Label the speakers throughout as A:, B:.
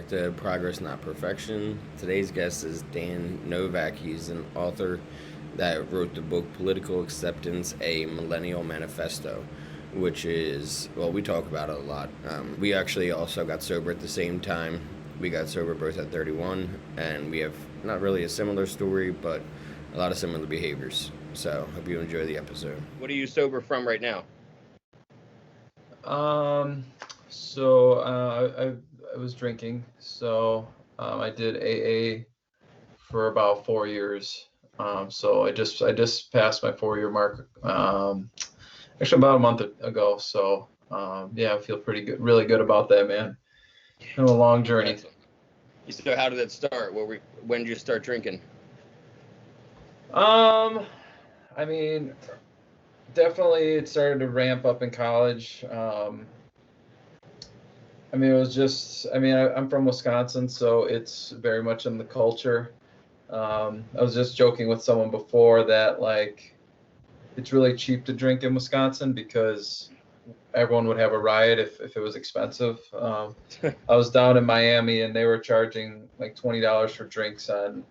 A: back to Progress Not Perfection. Today's guest is Dan Novak. He's an author that wrote the book Political Acceptance, a Millennial Manifesto, which is, well, we talk about it a lot. We actually also got sober at the same time. We got sober both at 31, and we have not really a similar story, but a lot of similar behaviors. So, hope you enjoy the episode. What are you sober from right now?
B: I was drinking. I did AA for about 4 years. So I just passed my 4-year mark. Actually about a month ago. So yeah, I feel pretty good, really good about that, man. It's been a long journey.
A: So how did it start? When did you start drinking?
B: I mean, definitely it started to ramp up in college. I mean, it was just, I mean, I'm from Wisconsin, so it's very much in the culture. I was just joking with someone before that, like, it's really cheap to drink in Wisconsin because everyone would have a riot if it was expensive. I was down in Miami and they were charging like $20 for drinks on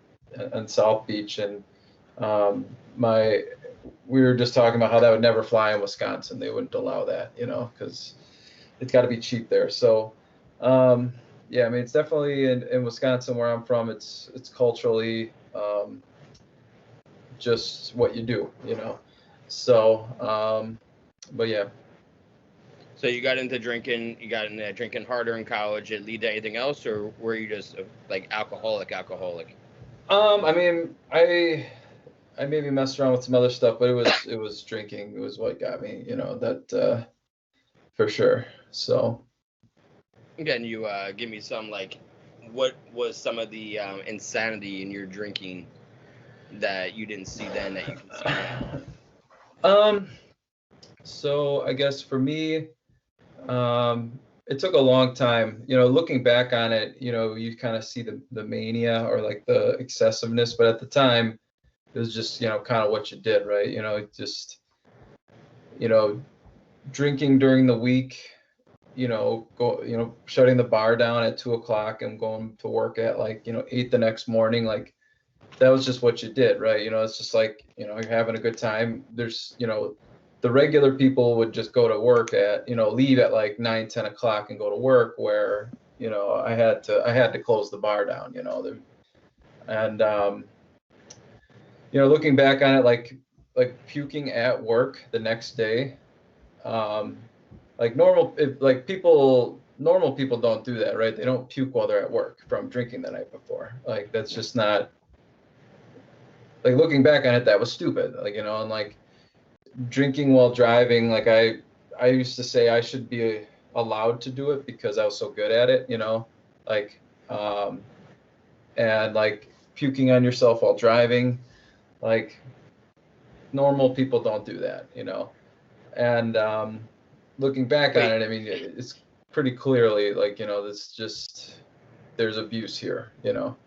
B: South Beach, and we were just talking about how that would never fly in Wisconsin. They wouldn't allow that, because it's got to be cheap there. So yeah, I mean, it's definitely in Wisconsin where I'm from. It's culturally just what you do, So, but yeah.
A: So you got into drinking. You got into drinking harder in college. Did it lead to anything else, or were you just like alcoholic?
B: I mean, I maybe messed around with some other stuff, but it was drinking. It was what got me, that for sure. So.
A: Again, you give me some, like, what was some of the insanity in your drinking that you didn't see then that you can see now?
B: So I guess for me, it took a long time, looking back on it, you kind of see the mania or like the excessiveness, but at the time it was just, kind of what you did, right? Just, drinking during the week, shutting the bar down at 2 o'clock and going to work at like, 8 the next morning. Like that was just what you did, right? It's just like, you're having a good time. There's, the regular people would just go to work at, leave at like 9, 10 o'clock and go to work, where, I had to close the bar down, and, looking back on it, like puking at work the next day, like normal people don't do that, right? They don't puke while they're at work from drinking the night before. Like that's just not, like, looking back on it, that was stupid. Like, and like drinking while driving, like I used to say I should be allowed to do it because I was so good at it, like and like puking on yourself while driving, like normal people don't do that, and looking back on it, I mean, it's pretty clearly like, this just, there's abuse here,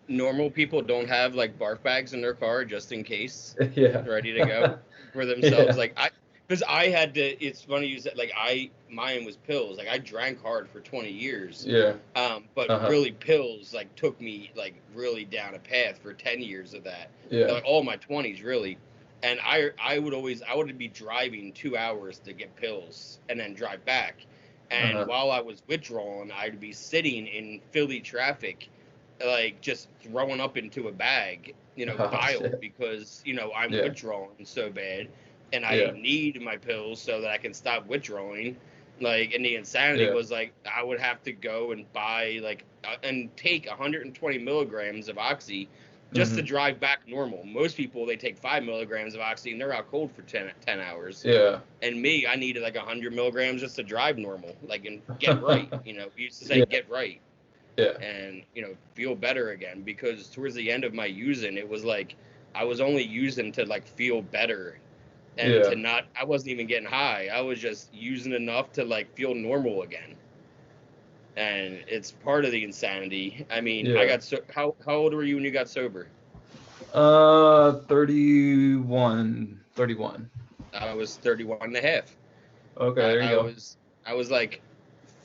A: Normal people don't have like barf bags in their car just in case.
B: Yeah.
A: Ready to go for themselves.
B: Yeah.
A: Like because I had to. It's funny you said, like, mine was pills. Like I drank hard for 20 years.
B: Yeah.
A: But really pills like took me like really down a path for 10 years of that.
B: Yeah.
A: Like all my 20s really. And I would be driving 2 hours to get pills and then drive back. And while I was withdrawing, I'd be sitting in Philly traffic, like just throwing up into a bag, bile, because, I'm withdrawing so bad and I need my pills so that I can stop withdrawing. Like, and the insanity was like, I would have to go and buy like, and take 120 milligrams of Oxy just to drive back normal. Most people, they take 5 milligrams of Oxy and they're out cold for 10 hours.
B: Yeah.
A: And me, I needed like 100 milligrams just to drive normal, like, and get right. We used to say get right.
B: Yeah.
A: And, feel better again, because towards the end of my using, it was like I was only using to like feel better and to not, I wasn't even getting high. I was just using enough to like feel normal again. And it's part of the insanity. I mean, I got how old were you when you got sober?
B: 31.
A: I was 31 and a half.
B: Okay, there you go.
A: I was like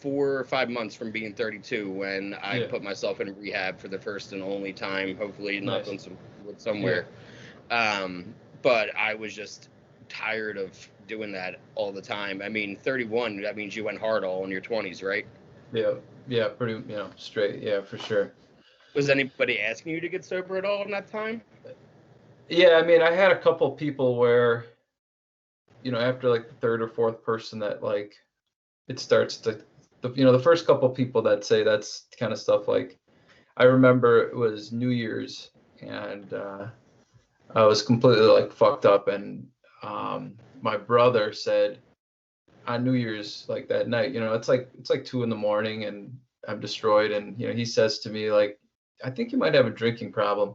A: 4 or 5 months from being 32 when I
B: Yeah.
A: put myself in rehab for the first and only time, hopefully knocked on some wood somewhere. But I was just tired of doing that all the time. I mean, 31, that means you went hard all in your 20s, right?
B: Yeah, pretty, straight, yeah, for sure.
A: Was anybody asking you to get sober at all in that time?
B: Yeah, I mean, I had a couple people where, after like the third or fourth person that like it starts to, the first couple people that say that's kind of stuff. Like, I remember it was New Year's, and I was completely like fucked up, and my brother said on New Year's, like that night, it's like 2 a.m. and I'm destroyed, and he says to me like, I think you might have a drinking problem.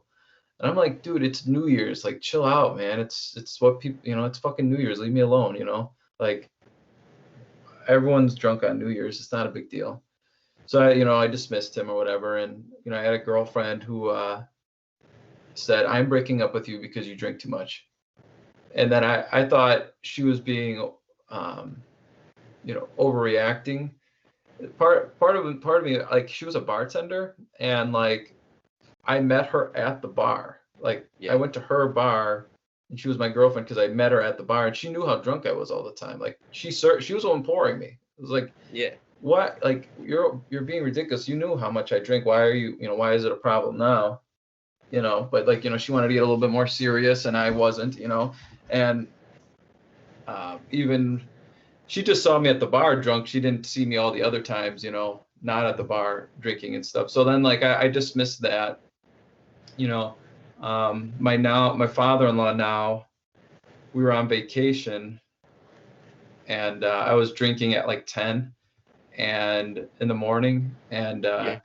B: And I'm like, dude, it's New Year's. Like, chill out, man. It's what people, it's fucking New Year's. Leave me alone, Like, everyone's drunk on New Year's. It's not a big deal. So I dismissed him or whatever. And I had a girlfriend who said, I'm breaking up with you because you drink too much. And then I thought she was being, overreacting. Part of me, like, she was a bartender, and like, I met her at the bar. Like, I went to her bar, and she was my girlfriend because I met her at the bar, and she knew how drunk I was all the time. Like, she was the one pouring me. It was like, what? Like, you're being ridiculous. You knew how much I drink. Why are you? Why is it a problem now? But like, she wanted to get a little bit more serious, and I wasn't. And even she just saw me at the bar drunk. She didn't see me all the other times, not at the bar drinking and stuff. So then, like, I dismissed that. My father-in-law now, we were on vacation, and I was drinking at like 10 and in the morning, and
A: I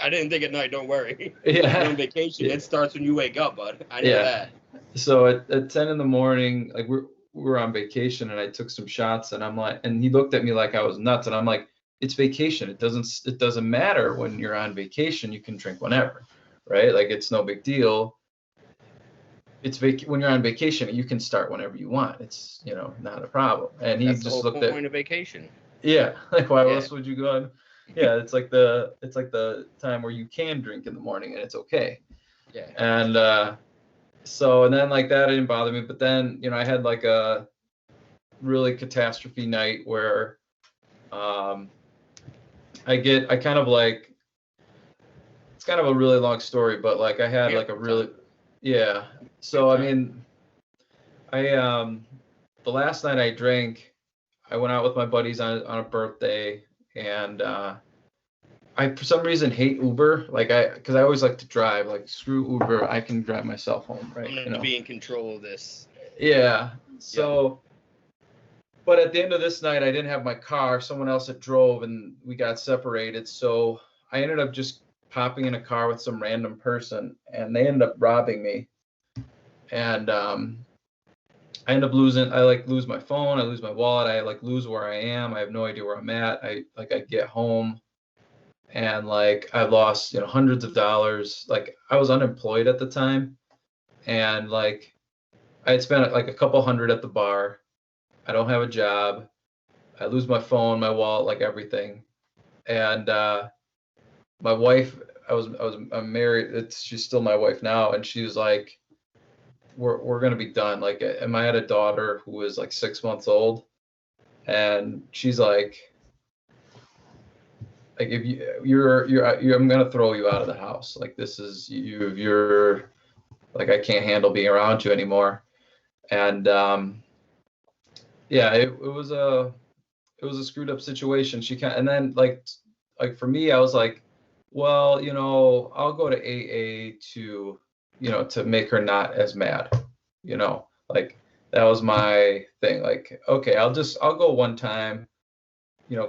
A: didn't think at night, don't worry.
B: Yeah.
A: On vacation, it starts when you wake up, bud. I know that.
B: So at 10 in the morning, like, we were on vacation, and I took some shots, and I'm like, and he looked at me like I was nuts, and I'm like, it's vacation. It doesn't matter when you're on vacation. You can drink whenever, right? Like, it's no big deal. It's when you're on vacation, you can start whenever you want. It's not a problem. And he
A: That's
B: just
A: the
B: looked
A: whole point of vacation.
B: Yeah, like, why else would you go on? Yeah, it's like the time where you can drink in the morning and it's okay.
A: Yeah.
B: And so, and then like that didn't bother me, but then I had like a really catastrophe night where I kind of like, it's kind of a really long story, but like I had like a really so I mean, the last night I drank, I went out with my buddies on a birthday, and I for some reason hate Uber, like because I always like to drive. Like, screw Uber, I can drive myself home, right?
A: I'm gonna be in control of this.
B: Yeah. So, but at the end of this night, I didn't have my car. Someone else had drove, and we got separated. So I ended up just popping in a car with some random person, and they ended up robbing me. And I end up losing. I like lose my phone. I lose my wallet. I like lose where I am. I have no idea where I'm at. I get home, and like I lost hundreds of dollars. Like, I was unemployed at the time, and like I had spent like a couple hundred at the bar. I don't have a job. I lose my phone, my wallet, like everything. And my wife, I'm married. She's still my wife now, and she was like, we're gonna be done. Like, and I had a daughter who was like 6 months old, and she's like if you're I'm gonna throw you out of the house. Like, this is you're like, I can't handle being around you anymore. And it was a screwed up situation. And then like for me, I was like, well, I'll go to AA to to make her not as mad, like, that was my thing. Like, okay, I'll go one time,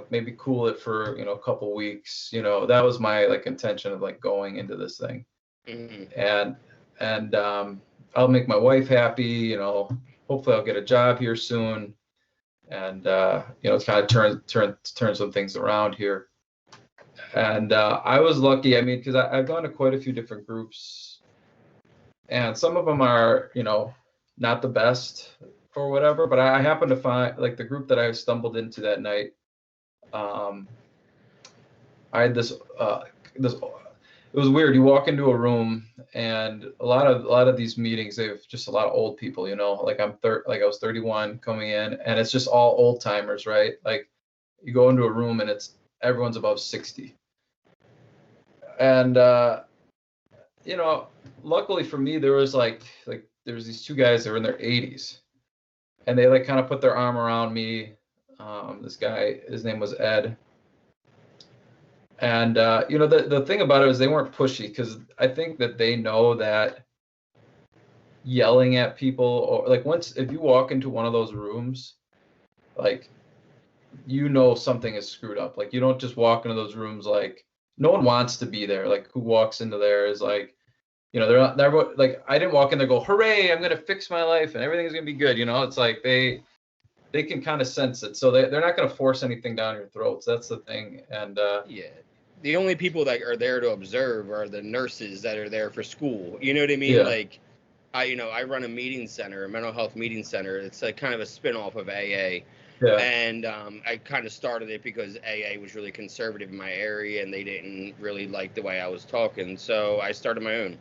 B: maybe cool it for a couple weeks. That was my like intention of like going into this thing.
A: Mm-hmm.
B: And I'll make my wife happy. Hopefully I'll get a job here soon, and it's kind of turn some things around here. And I was lucky. I mean, because I've gone to quite a few different groups, and some of them are not the best or whatever. But I happened to find like the group that I stumbled into that night. I had this. It was weird. You walk into a room, and a lot of these meetings, they have just a lot of old people. Like I was 31 coming in, and it's just all old timers, right? Like you go into a room, and everyone's above 60, and luckily for me, there was there was these two guys that were in their 80s, and they like kind of put their arm around me. This guy, his name was Ed. And the thing about it is they weren't pushy, because I think that they know that yelling at people, or like if you walk into one of those rooms, like something is screwed up. Like you don't just walk into those rooms, like no one wants to be there. Like who walks into there is like, they're like, I didn't walk in there go, hooray, I'm gonna fix my life and everything's gonna be good. It's like they can kind of sense it, so they're not gonna force anything down your throats. That's the thing. And
A: yeah. The only people that are there to observe are the nurses that are there for school. You know what I mean?
B: Yeah.
A: Like, I run a meeting center, a mental health meeting center. It's like kind of a spin-off of AA.
B: Yeah.
A: And I kind of started it because AA was really conservative in my area, and they didn't really like the way I was talking. So I started my own.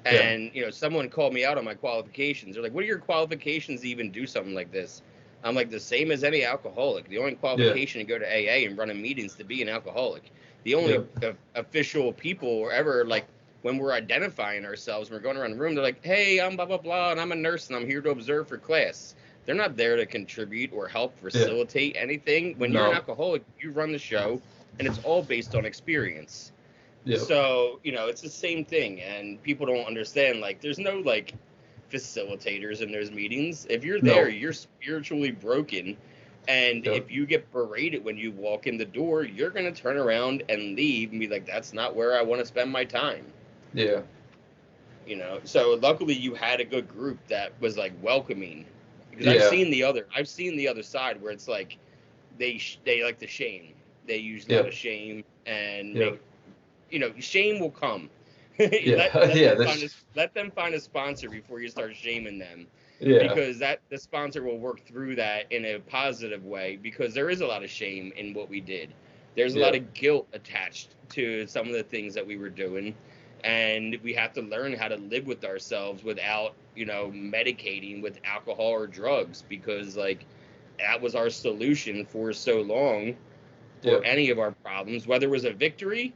A: And, someone called me out on my qualifications. They're like, what are your qualifications to even do something like this? I'm like, the same as any alcoholic. The only qualification to go to AA and run a meeting is to be an alcoholic. The only official people ever, like, when we're identifying ourselves, when we're going around the room, they're like, hey, I'm blah, blah, blah, and I'm a nurse, and I'm here to observe for class. They're not there to contribute or help facilitate anything. When you're an alcoholic, you run the show, and it's all based on experience. Yep. So, it's the same thing, and people don't understand, like, there's no, like, facilitators in those meetings. If you're there, you're spiritually broken. And if you get berated when you walk in the door, you're going to turn around and leave and be like, that's not where I want to spend my time.
B: Yeah.
A: So luckily you had a good group that was like welcoming. Because I've seen the other side where it's like they like to shame. They use a lot of shame, and shame will come. Let them find a sponsor before you start shaming them. Yeah. Because the sponsor will work through that in a positive way, because there is a lot of shame in what we did. There's a lot of guilt attached to some of the things that we were doing, and we have to learn how to live with ourselves without, medicating with alcohol or drugs, because like that was our solution for so long for any of our problems, whether it was a victory.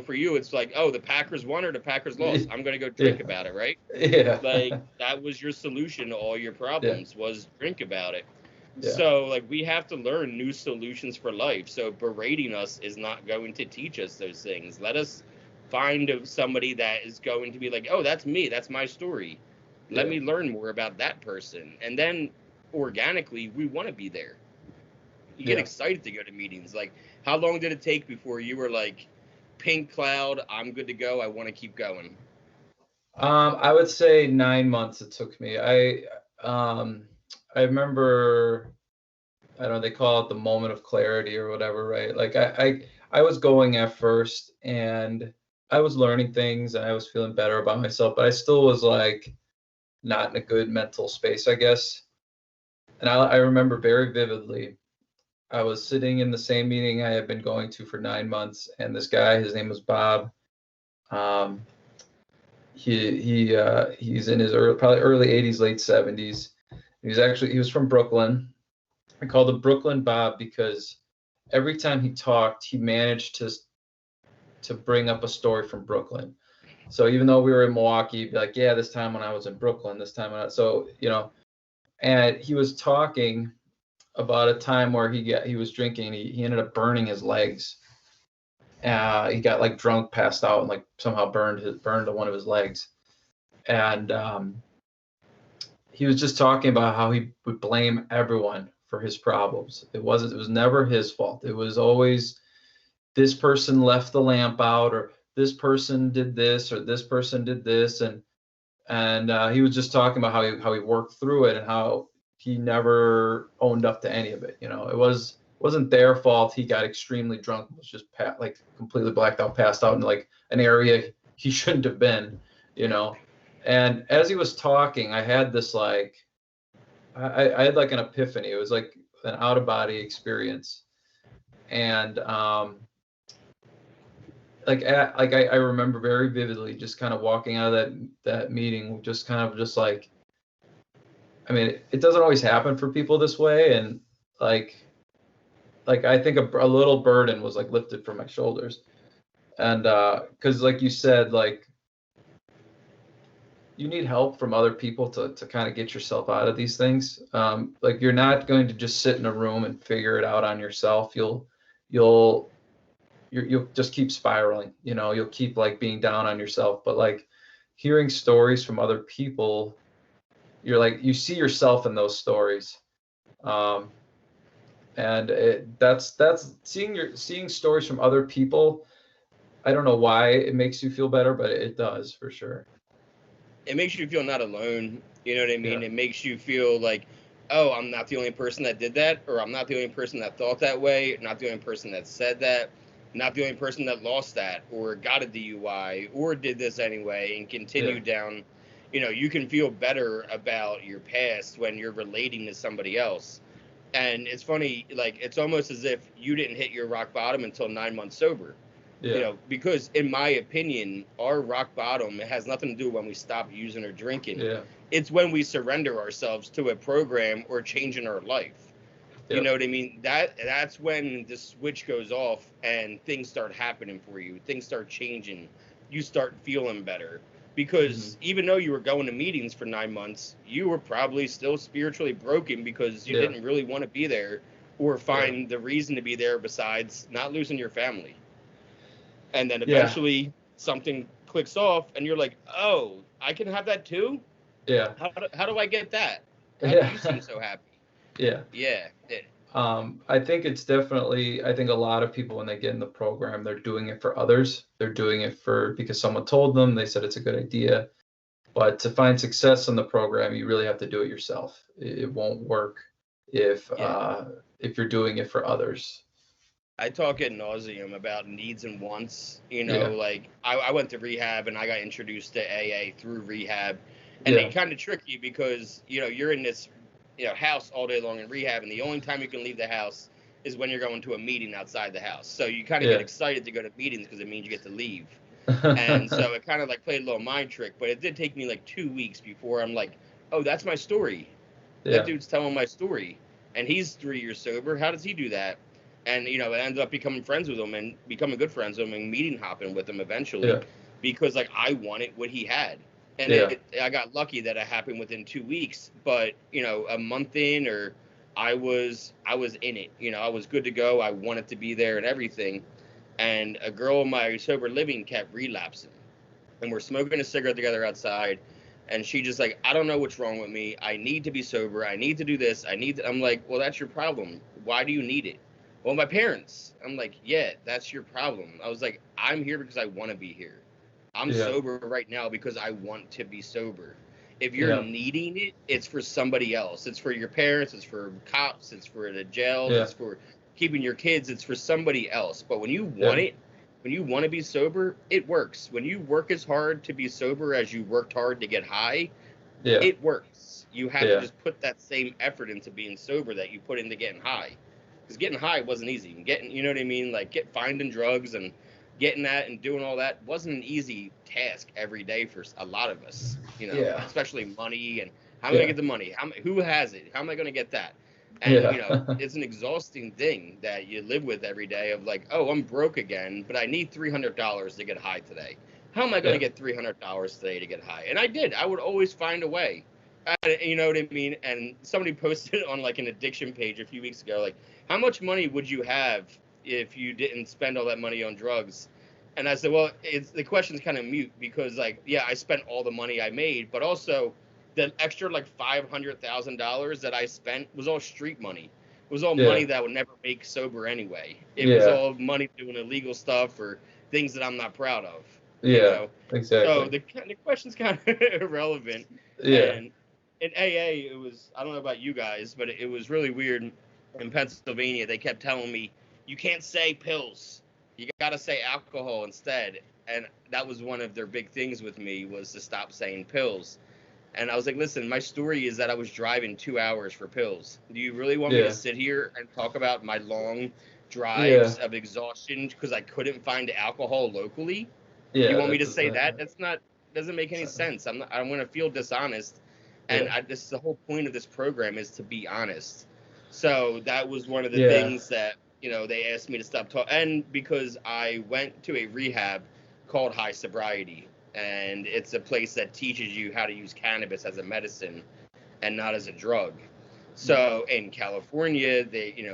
A: For you, it's like, oh, the Packers won or the Packers lost. I'm going to go drink about it, right?
B: Yeah.
A: Like, that was your solution to all your problems, was drink about it. Yeah. So, like, we have to learn new solutions for life. So berating us is not going to teach us those things. Let us find somebody that is going to be like, oh, that's me. That's my story. Let me learn more about that person. And then, organically, we want to be there. You get excited to go to meetings. Like, how long did it take before you were like, pink cloud, I'm good to go, I want to keep going?
B: I would say 9 months it took me. I remember, I don't know, they call it the moment of clarity or whatever, right? Like I was going at first, and I was learning things, and I was feeling better about myself, but I still was like not in a good mental space, I guess. And I remember very vividly, I was sitting in the same meeting I had been going to for 9 months, and this guy, his name was Bob. He's in his probably early 80s, late 70s. He was from Brooklyn. I called him Brooklyn Bob because every time he talked, he managed to bring up a story from Brooklyn. So even though we were in Milwaukee, he'd be like, yeah, this time when I was in Brooklyn, and he was talking about a time where he was drinking. He ended up burning his legs. He got like drunk, passed out, and like somehow burned one of his legs. And he was just talking about how he would blame everyone for his problems. It was never his fault. It was always this person left the lamp out, or this person did this, or this person did this, and he was just talking about how he worked through it, and how he never owned up to any of it. It wasn't their fault. He got extremely drunk, was just like completely blacked out, passed out in like an area he shouldn't have been, And as he was talking, I had this like, I had like an epiphany. It was like an out of body experience. And I remember very vividly just kind of walking out of that meeting, just kind of just like, I mean, it doesn't always happen for people this way, and like I think a little burden was like lifted from my shoulders, and because like you said, like you need help from other people to kind of get yourself out of these things. Like you're not going to just sit in a room and figure it out on yourself. You'll just keep spiraling. You know, you'll keep like being down on yourself. But like hearing stories from other people, you're like you see yourself in those stories. And that's seeing stories from other people. I don't know why it makes you feel better, but it does for sure.
A: It makes you feel not alone. You know what I mean?
B: Yeah.
A: It makes you feel like, oh, I'm not the only person that did that, or I'm not the only person that thought that way, not the only person that said that, not the only person that lost that, or got a DUI, or did this anyway, and continue down. You know, you can feel better about your past when you're relating to somebody else. And it's funny, like, it's almost as if you didn't hit your rock bottom until 9 months sober. You know, because in my opinion, our rock bottom, it has nothing to do when we stop using or drinking. It's when we surrender ourselves to a program or change in our life. You know what I mean? That's when the switch goes off and things start happening for you. Things start changing. You start feeling better. Because even though you were going to meetings for 9 months, you were probably still spiritually broken because you didn't really want to be there or find the reason to be there besides not losing your family. And then eventually something clicks off and you're like, oh, I can have that too?
B: Yeah.
A: How do I get that? How do you seem so happy?
B: Yeah. I think it's definitely, I think a lot of people when they get in the program, they're doing it for others. They're doing it because someone told them, they said it's a good idea. But to find success in the program, you really have to do it yourself. It won't work if you're doing it for others.
A: I talk ad nauseum about needs and wants. You know, like I went to rehab and I got introduced to AA through rehab, and they kind of trick you because you know you're in this house all day long in rehab, and the only time you can leave the house is when you're going to a meeting outside the house. So you kind of get excited to go to meetings because it means you get to leave. And so it kind of like played a little mind trick, but it did take me like 2 weeks before I'm like, oh, that's my story. That dude's telling my story, and he's 3 years sober. How does he do that? And, you know, I ended up becoming friends with him and becoming good friends with him and meeting hopping with him eventually because, like, I wanted what he had. And I got lucky that it happened within 2 weeks. But, you know, a month in or I was in it. You know, I was good to go. I wanted to be there and everything. And a girl in my sober living kept relapsing. And we're smoking a cigarette together outside. And she just like, I don't know what's wrong with me. I need to be sober. I need to do this. I'm like, well, that's your problem. Why do you need it? Well, my parents. I'm like, yeah, that's your problem. I was like, I'm here because I want to be here. I'm sober right now because I want to be sober. If you're needing it, it's for somebody else. It's for your parents. It's for cops. It's for the jails. It's for keeping your kids. It's for somebody else. But when you want it, when you want to be sober, it works. When you work as hard to be sober as you worked hard to get high, it works. You have to just put that same effort into being sober that you put into getting high. Because getting high wasn't easy. You know what I mean? Like finding drugs and getting that and doing all that wasn't an easy task every day for a lot of us. You know, especially money and how am I going to get the money? Who has it? How am I going to get that? And you know, it's an exhausting thing that you live with every day. Of like, oh, I'm broke again, but I need $300 to get high today. How am I going to get $300 today to get high? And I did. I would always find a way. You know what I mean? And somebody posted on like an addiction page a few weeks ago, like, how much money would you have if you didn't spend all that money on drugs? And I said, well, the question's kind of mute because, like, yeah, I spent all the money I made, but also the extra like $500,000 that I spent was all street money. It was all money that I would never make sober anyway. It was all money doing illegal stuff or things that I'm not proud of. You know?
B: Exactly.
A: So the question's kind of irrelevant. And in AA, it was, I don't know about you guys, but it was really weird. In Pennsylvania, they kept telling me, you can't say pills. You got to say alcohol instead. And that was one of their big things with me was to stop saying pills. And I was like, listen, my story is that I was driving 2 hours for pills. Do you really want me to sit here and talk about my long drives of exhaustion because I couldn't find alcohol locally.
B: Yeah,
A: You want me to say that? Doesn't make any sense. I'm going to feel dishonest. And this is the whole point of this program, is to be honest. So that was one of the things that, they asked me to stop talking. And because I went to a rehab called High Sobriety, and it's a place that teaches you how to use cannabis as a medicine and not as a drug. So in California,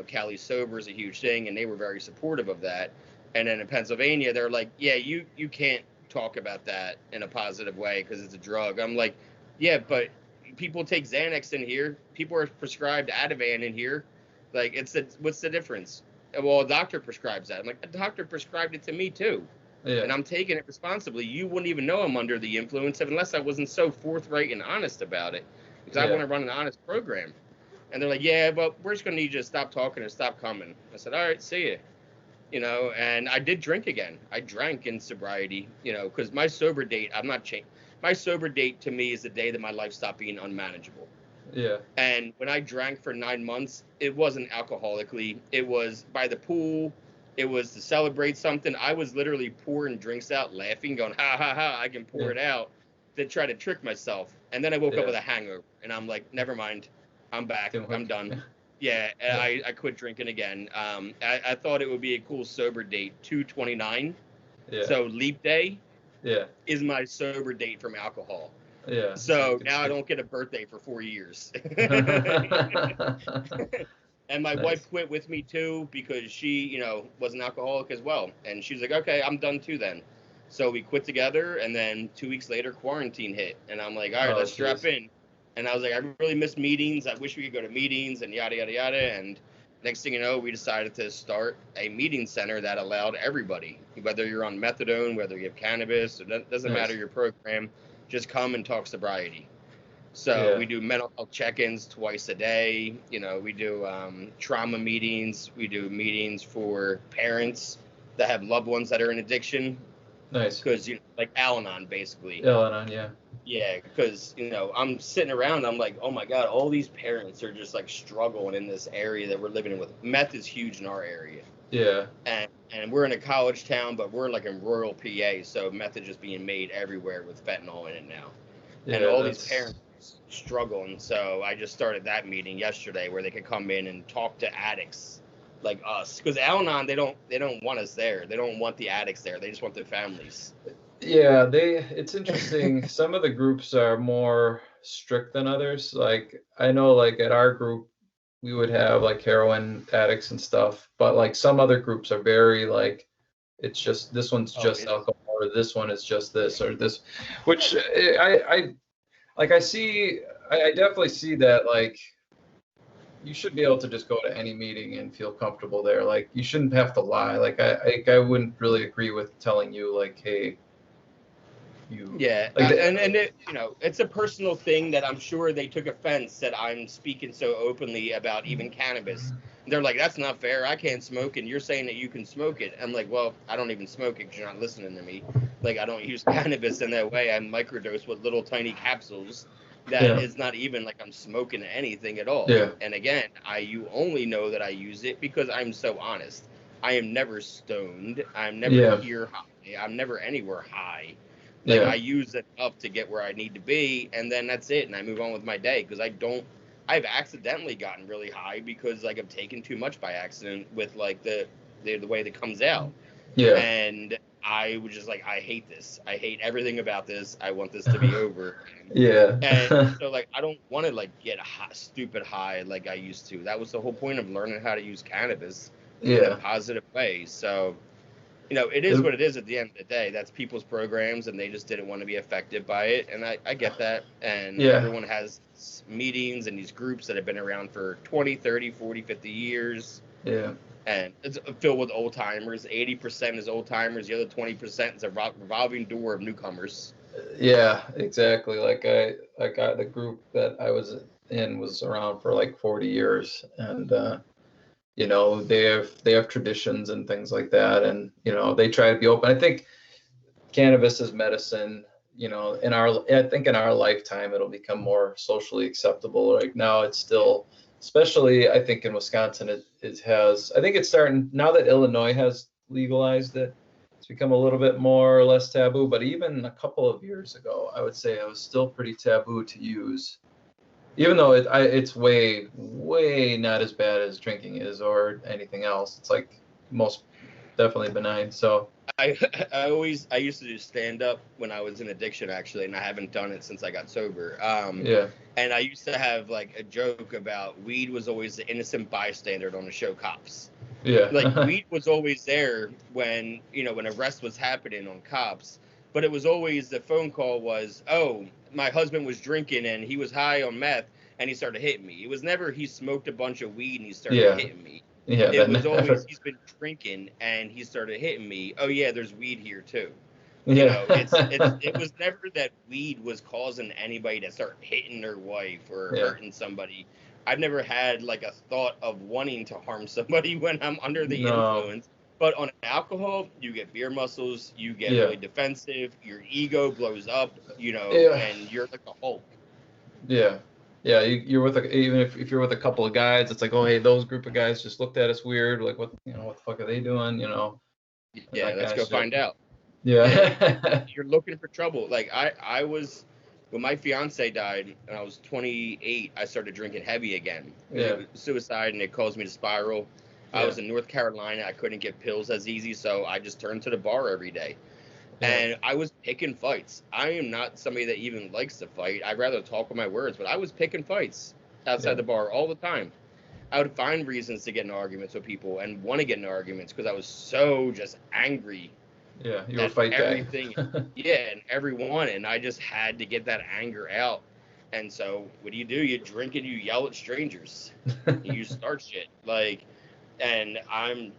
A: Cali Sober is a huge thing, and they were very supportive of that. And then in Pennsylvania, they're like, yeah, you can't talk about that in a positive way because it's a drug. I'm like, yeah, but people take Xanax in here. People are prescribed Ativan in here. Like, what's the difference? Well, a doctor prescribes that. I'm like, a doctor prescribed it to me too. Yeah. And I'm taking it responsibly. You wouldn't even know I'm under the influence unless I wasn't so forthright and honest about it. Because I want to run an honest program. And they're like, yeah, but we're just going to need you to stop talking and stop coming. I said, all right, see you. And I did drink again. I drank in sobriety, because my sober date, I'm not changed. My sober date to me is the day that my life stopped being unmanageable.
B: Yeah.
A: And when I drank for 9 months, it wasn't alcoholically. It was by the pool. It was to celebrate something. I was literally pouring drinks out, laughing, going, ha, ha, ha, I can pour it out, to try to trick myself. And then I woke up with a hangover. And I'm like, never mind. I'm back. I'm done. Yeah, I quit drinking again. I thought it would be a cool sober date, 2/29. Yeah. So leap day is my sober date from alcohol.
B: Yeah.
A: So now I don't get a birthday for 4 years. And my wife quit with me too because she, was an alcoholic as well. And she's like, okay, I'm done too then. So we quit together, and then 2 weeks later, quarantine hit. And I'm like, all right, let's strap in. And I was like, I really miss meetings. I wish we could go to meetings and yada, yada, yada. And next thing you know, we decided to start a meeting center that allowed everybody, whether you're on methadone, whether you have cannabis, it doesn't matter your program, just come and talk sobriety. So we do mental health check-ins twice a day. We do trauma meetings. We do meetings for parents that have loved ones that are in addiction.
B: Nice.
A: Because, like Al-Anon, basically.
B: Al-Anon, yeah.
A: Yeah, because, I'm sitting around, I'm like, oh my God, all these parents are just like struggling in this area that we're living in with. Meth is huge in our area.
B: Yeah.
A: And we're in a college town, but we're like in rural PA, so meth is just being made everywhere with fentanyl in it now. Yeah, and all these parents struggling. So I just started that meeting yesterday where they could come in and talk to addicts like us. Because Al-Anon, they don't want us there. They don't want the addicts there. They just want their families.
B: Yeah, it's interesting. Some of the groups are more strict than others. Like, I know, like, at our group, we would have like heroin addicts and stuff, but like some other groups are very like, it's just, this one's just alcohol, or this one is just this or this, which I definitely see that, like, you should be able to just go to any meeting and feel comfortable there. Like, you shouldn't have to lie. Like, I wouldn't really agree with telling you like, hey,
A: and it, it's a personal thing that I'm sure they took offense that I'm speaking so openly about even cannabis. They're like, that's not fair. I can't smoke, and you're saying that you can smoke it. I'm like, well, I don't even smoke it because you're not listening to me. Like, I don't use cannabis in that way. I microdose with little tiny capsules that is not even like I'm smoking anything at all. Yeah. And again, you only know that I use it because I'm so honest. I am never stoned. I'm never here high. I'm never anywhere high. Like, I use it up to get where I need to be, and then that's it, and I move on with my day, because I've accidentally gotten really high because, like, I've taken too much by accident with, like, the way that comes out. Yeah. And I was just like, I hate this. I hate everything about this. I want this to be over. And so, like, I don't want to, like, get stupid high like I used to. That was the whole point of learning how to use cannabis in a positive way. So, it is what it is at the end of the day. That's people's programs, and they just didn't want to be affected by it. And I get that. And everyone has meetings and these groups that have been around for 20, 30, 40, 50 years. Yeah. And it's filled with old timers. 80% is old timers. The other 20% is a revolving door of newcomers.
B: Yeah, exactly. Like the group that I was in was around for like 40 years, and they have traditions and things like that, and they try to be open. I think cannabis is medicine. I think in our lifetime it'll become more socially acceptable. Right now it's still especially I think in Wisconsin, it has. I think it's starting now that Illinois has legalized it. It's become a little bit more or less taboo. But even a couple of years ago, I would say it was still pretty taboo to use. Even though it's way not as bad as drinking is or anything else. It's like most definitely benign. So
A: I used to do stand up when I was in addiction actually, and I haven't done it since I got sober.
B: yeah.
A: And I used to have like a joke about weed was always the innocent bystander on the show Cops.
B: Yeah.
A: Like weed was always there when arrest was happening on Cops, but it was always the phone call was, oh, my husband was drinking and he was high on meth and he started hitting me. It was never he smoked a bunch of weed and he started hitting me.
B: Yeah,
A: it was always he's been drinking and he started hitting me. Oh yeah, there's weed here too.
B: Yeah.
A: It was never that weed was causing anybody to start hitting their wife or hurting somebody. I've never had like a thought of wanting to harm somebody when I'm under the influence. But on alcohol, you get beer muscles, you get really defensive, your ego blows up, and you're like a Hulk.
B: Yeah. Yeah, you're with even if you're with a couple of guys, it's like, oh hey, those group of guys just looked at us weird, like what the fuck are they doing,
A: Yeah, let's go find out.
B: Yeah.
A: You're looking for trouble. Like I was when my fiance died and I was 28, I started drinking heavy again.
B: Yeah.
A: It was suicide and it caused me to spiral. I was in North Carolina, I couldn't get pills as easy, so I just turned to the bar every day. And I was picking fights. I am not somebody that even likes to fight. I'd rather talk with my words, but I was picking fights outside the bar all the time. I would find reasons to get in arguments with people and want to get in arguments because I was so just angry.
B: Yeah, you were fight
A: everything. And everyone, and I just had to get that anger out. And so what do? You drink and you yell at strangers. You start shit. And I'm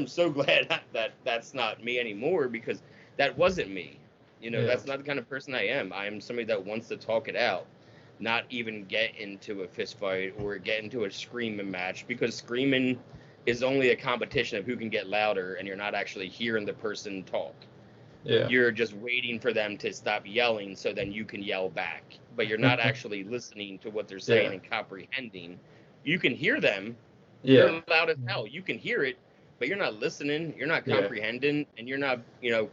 A: so glad that that's not me anymore because that wasn't me. That's not the kind of person I am. I am somebody that wants to talk it out, not even get into a fist fight or get into a screaming match, because screaming is only a competition of who can get louder, and you're not actually hearing the person talk.
B: Yeah.
A: You're just waiting for them to stop yelling so then you can yell back. But you're not actually listening to what they're saying and comprehending. You can hear them.
B: Yeah.
A: You're loud as hell. You can hear it, but you're not listening, you're not comprehending, and you're not,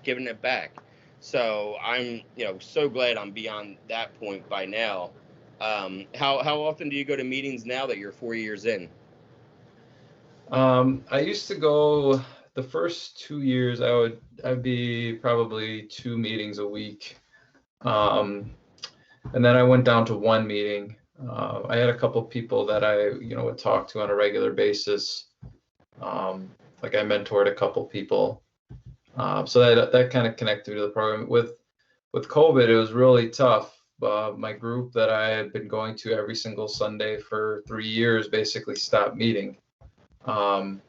A: giving it back. So I'm, so glad I'm beyond that point by now. How often do you go to meetings now that you're 4 years in?
B: I used to go the first 2 years. I'd be probably 2 meetings a week, and then I went down to 1 meeting. I had a couple of people that I would talk to on a regular basis. Like I mentored a couple people, so that kind of connected to the program. With COVID, it was really tough. My group that I had been going to every single Sunday for 3 years basically stopped meeting. I would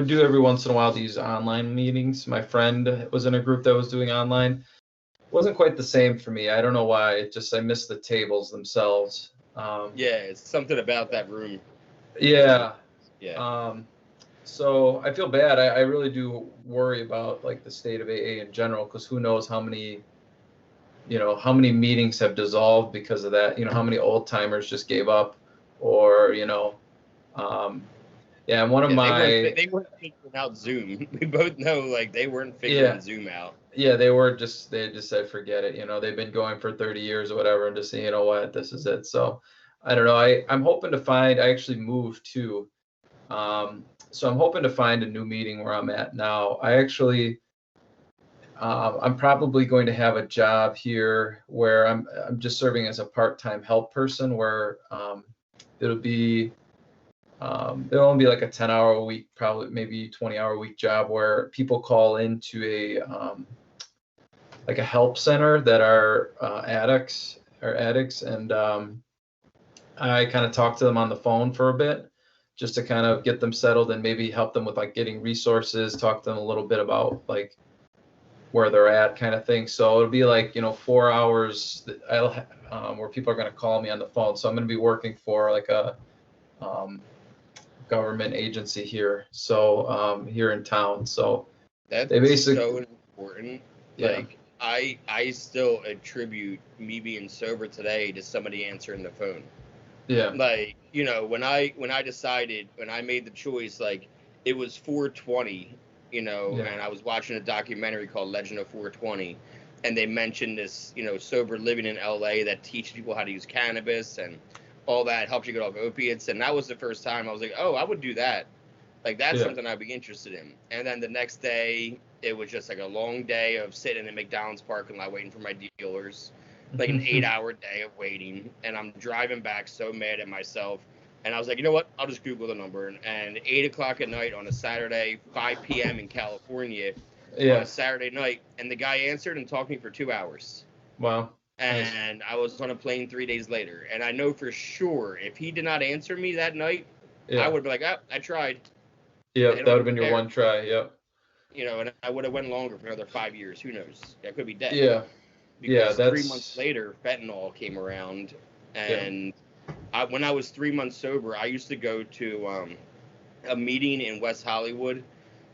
B: do every once in a while these online meetings. My friend was in a group that was doing online. It wasn't quite the same for me. I don't know why. I missed the tables themselves.
A: It's something about that room.
B: Yeah. So I feel bad. I really do worry about like the state of AA in general, because who knows how many meetings have dissolved because of that. How many old timers just gave up, or and one of
A: they weren't figuring out Zoom. We both know like they weren't figuring Zoom out.
B: Yeah, they just said forget it. They've been going for 30 years or whatever, and just say, you know what, this is it. So I don't know. I'm hoping to find. I actually moved too. So I'm hoping to find a new meeting where I'm at now. I'm probably going to have a job here where I'm just serving as a part-time help person, where it'll only be like a 10-hour a week, probably maybe 20-hour a week job, where people call into like a help center that are addicts, and I kind of talk to them on the phone for a bit, just to kind of get them settled and maybe help them with like getting resources, talk to them a little bit about like where they're at, kind of thing. So it'll be like 4 hours that where people are going to call me on the phone. So I'm going to be working for like a government agency here, so here in town. So
A: that's so important.
B: Yeah.
A: Like I still attribute me being sober today to somebody answering the phone.
B: Yeah.
A: Like, you know, when I decided, when I made the choice, like, it was 420, you know,
B: Yeah.
A: and I was watching a documentary called Legend of 420, and they mentioned this, you know, sober living in LA that teaches people how to use cannabis and all that, helps you get off opiates. And that was the first time I was like, oh, I would do that. Like, that's
B: Yeah.
A: something I'd be interested in. And then the next day, it was just like a long day of sitting in a McDonald's parking lot waiting for my dealers, like an 8-hour day of waiting. And I'm driving back so mad at myself. And I was like, you know what? I'll just Google the number. And 8 o'clock at night on a Saturday, 5 p.m. in California, on
B: Yeah.
A: a Saturday night, and the guy answered and talked to me for 2 hours.
B: Wow. Nice.
A: And I was on a plane 3 days later. And I know for sure if he did not answer me that night, I
B: Yeah.
A: would be like, oh, I tried.
B: Yeah.
A: They
B: That
A: don't
B: would have
A: even
B: been your
A: care.
B: one try. Yep.
A: You know, and I would have went longer for another 5 years. Who knows? I could be dead.
B: Yeah. Yeah.
A: Because 3 months
B: That's.
A: later, fentanyl came around,
B: Yeah.
A: and when I was 3 months sober, I used to go to a meeting in West Hollywood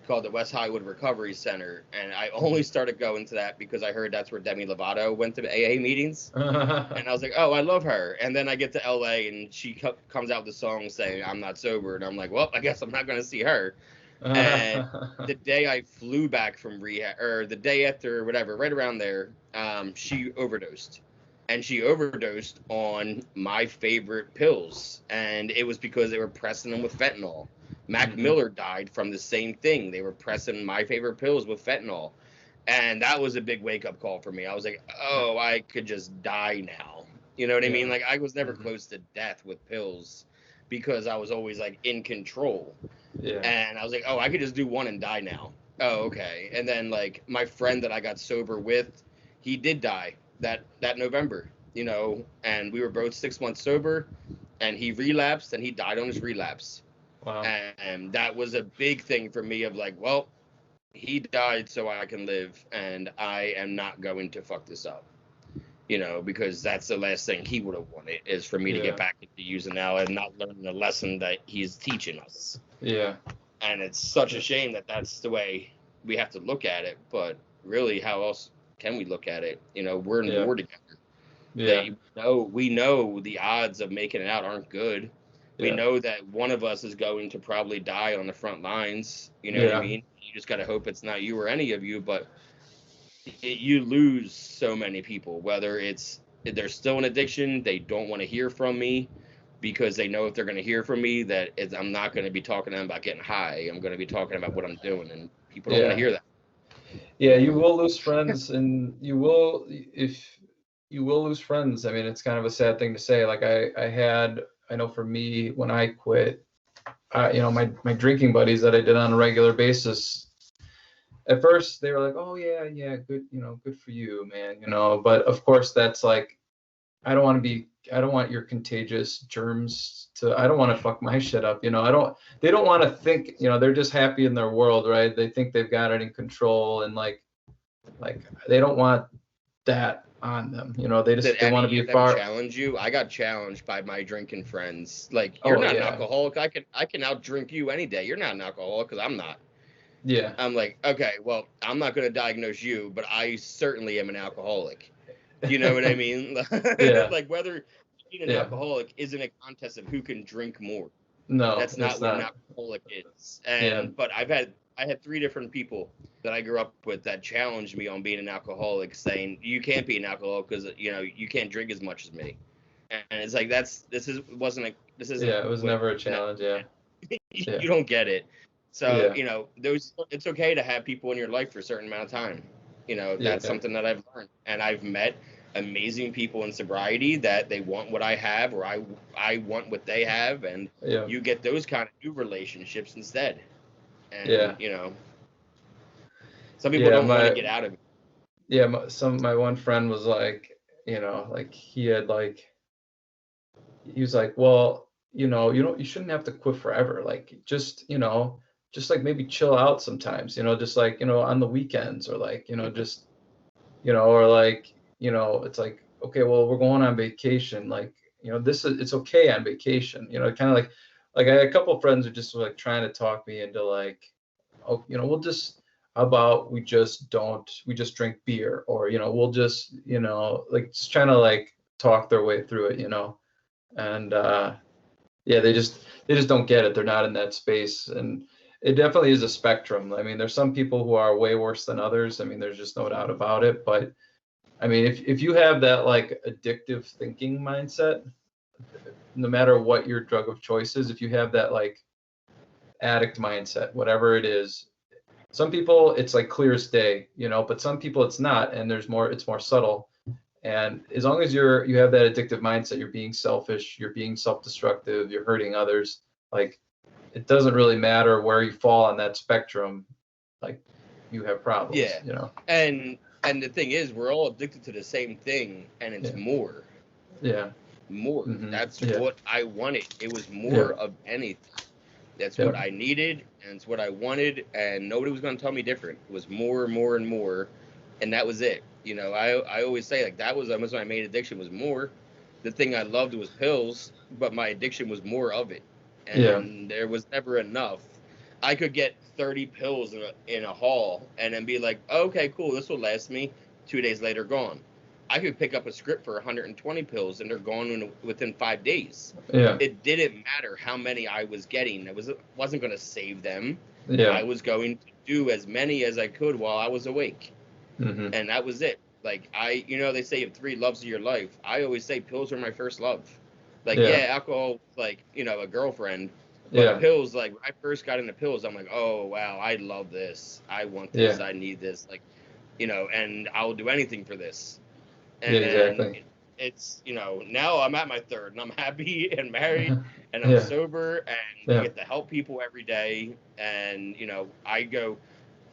A: called the West Hollywood Recovery Center, and I only started going to that because I heard that's where Demi Lovato went to AA meetings, and I was like, oh, I love her. And then I get to LA, and she comes out with a song saying I'm not sober, and I'm like, well, I guess I'm not going to see her. And the day I flew back from rehab, or the day after, whatever, right around there, she overdosed. And she overdosed on my favorite pills. And it was because they were pressing them with fentanyl. Mac Miller died from the same thing. They were pressing my favorite pills with fentanyl. And that was a big wake up call for me. I was like, oh, I could just die now. You know what I mean?
B: Yeah.
A: Like, I was never close to death with pills because I was always like in control.
B: Yeah.
A: And I was like, oh, I could just do one and die now. Oh, okay. And then like my friend that I got sober with, he did die that November, you know, and we were both 6 months sober, and he relapsed and he died on his relapse.
B: Wow.
A: And that was a big thing for me of like, well, he died so I can live, and I am not going to fuck this up. You know, because that's the last thing he would have wanted, is for me to get back into using now and not learn the lesson that he's teaching us.
B: Yeah.
A: And it's such a shame that that's the way we have to look at it. But really, how else can we look at it? You know, we're in war together.
B: Yeah.
A: We know the odds of making it out aren't good. We know that one of us is going to probably die on the front lines. You know what I mean? You just got to hope it's not you or any of you, but you lose so many people, whether it's they're still in addiction, they don't want to hear from me because they know if they're going to hear from me that I'm not going to be talking to them about getting high. I'm going to be talking about what I'm doing, and people don't want to hear that.
B: Yeah, you will lose friends, and you will lose friends. I mean, it's kind of a sad thing to say. Like I know for me, when I quit, you know, my drinking buddies that I did on a regular basis, at first they were like, oh yeah, good, you know, good for you, man, you know. But of course, that's like, I don't want your contagious germs I don't want to fuck my shit up, you know. They don't want to think, you know, they're just happy in their world, right? They think they've got it in control, and like they don't want that on them, you know. They want to be far.
A: Challenge you? I got challenged by my drinking friends. Like, you're
B: Oh,
A: not an
B: yeah.
A: alcoholic. I can outdrink you any day. You're not an alcoholic because I'm not.
B: Yeah.
A: I'm like, okay, well, I'm not going to diagnose you, but I certainly am an alcoholic. You know what I mean?
B: Yeah.
A: Like, whether being an alcoholic isn't a contest of who can drink more.
B: No,
A: That's not what an alcoholic is. And but I had 3 different people that I grew up with that challenged me on being an alcoholic, saying you can't be an alcoholic because, you know, you can't drink as much as me. And it's like it was
B: never a challenge.
A: You don't get it. So, you know, it's okay to have people in your life for a certain amount of time. You know, that's something that I've learned. And I've met amazing people in sobriety that they want what I have, or I want what they have, and you get those kind of new relationships instead. And you know, some people don't want to get out of it.
B: Yeah, my one friend was like, you know, like he was like, well, you know, you shouldn't have to quit forever. Like, just, you know, just like maybe chill out sometimes, you know, just like, you know, on the weekends, or like, you know, just, you know, or like, you know, it's like, okay, well, we're going on vacation. Like, you know, it's okay on vacation, you know, kind of like I had a couple of friends who just were like trying to talk me into like, oh, you know, how about we just drink beer, or, we'll just, like, just trying to like talk their way through it, and yeah, they just don't get it. They're not in that space, and it definitely is a spectrum. I mean, there's some people who are way worse than others. I mean, there's just no doubt about it. But I mean, if you have that like addictive thinking mindset, no matter what your drug of choice is, if you have that like addict mindset, whatever it is, some people it's like clear as day, but some people it's not, and it's more subtle. And as long as you have that addictive mindset, you're being selfish, you're being self-destructive, you're hurting others, like it doesn't really matter where you fall on that spectrum, like you have problems.
A: Yeah. And the thing is, we're all addicted to the same thing, and it's more.
B: Yeah.
A: More.
B: Mm-hmm.
A: That's what I wanted. It was more of anything. That's what I needed, and it's what I wanted, and nobody was going to tell me different. It was more and more and more, and that was it. I always say, like, that was almost my main addiction, was more. The thing I loved was pills, but my addiction was more of it. And there was never enough. I could get 30 pills in a haul and then be like, okay, cool, this will last me. 2 days later, gone. I could pick up a script for 120 pills and they're gone within 5 days.
B: Yeah.
A: It didn't matter how many I was getting. It wasn't going to save them.
B: Yeah.
A: I was going to do as many as I could while I was awake.
B: Mm-hmm.
A: And that was it. Like, they say you have 3 loves of your life. I always say pills are my first love. Like, alcohol, like, a girlfriend. But pills, like, when I first got into pills, I'm like, oh, wow, I love this. I want this. I need this. Like, and I'll do anything for this. And
B: exactly.
A: It's, now I'm at my 3rd, and I'm happy and married, and I'm sober, and I get to help people every day. And, I do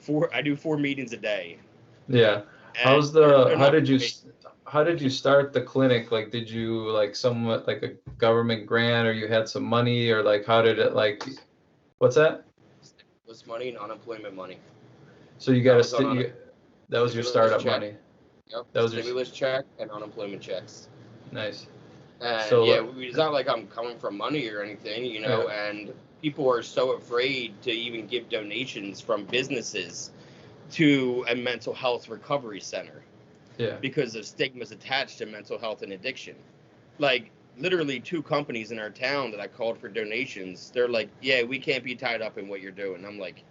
A: 4 meetings a day.
B: Yeah.
A: And
B: how did you start the clinic? Like, did you like somewhat like a government grant, or you had some money, or like how did it like? What's that?
A: Stimulus money and unemployment money.
B: So you got that was your startup money.
A: Yep. That was stimulus check and unemployment checks.
B: Nice.
A: And so, it's not like I'm coming from money or anything, and people are so afraid to even give donations from businesses to a mental health recovery center. Yeah. Because of stigmas attached to mental health and addiction. Like, literally 2 companies in our town that I called for donations, they're like, yeah, we can't be tied up in what you're doing. I'm like,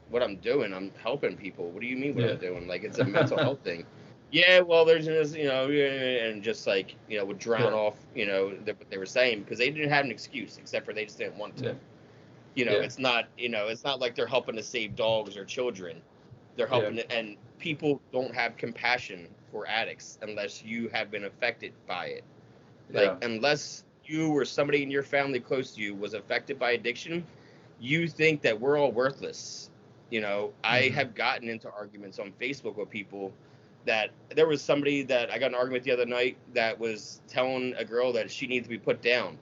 A: what I'm doing? I'm helping people. What do you mean what I'm doing? Like, it's a mental health thing. Yeah, well, there's this, and just like, would drown off, what they were saying, because they didn't have an excuse, except for they just didn't want to. It's not, it's not like they're helping to save dogs or children. They're helping, and people don't have compassion for addicts unless you have been affected by it. Like, unless you or somebody in your family close to you was affected by addiction, you think that we're all worthless. I have gotten into arguments on Facebook with people that there was somebody that I got in an argument the other night that was telling a girl that she needs to be put down,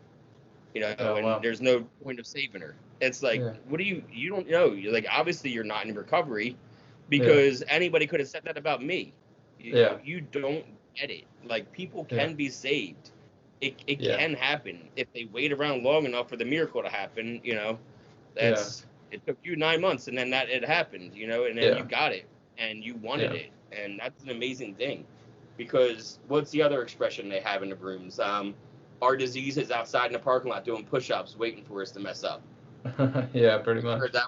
A: there's no point of saving her. It's like, what do you don't know. You're like, obviously you're not in recovery. Because anybody could have said that about me. You don't get it. Like, people can be saved. It can happen if they wait around long enough for the miracle to happen. It took you 9 months, and then it happened. And then you got it, and you wanted it, and that's an amazing thing. Because what's the other expression they have in the rooms? Our disease is outside in the parking lot doing push-ups, waiting for us to mess up.
B: Yeah, pretty much.
A: Heard that?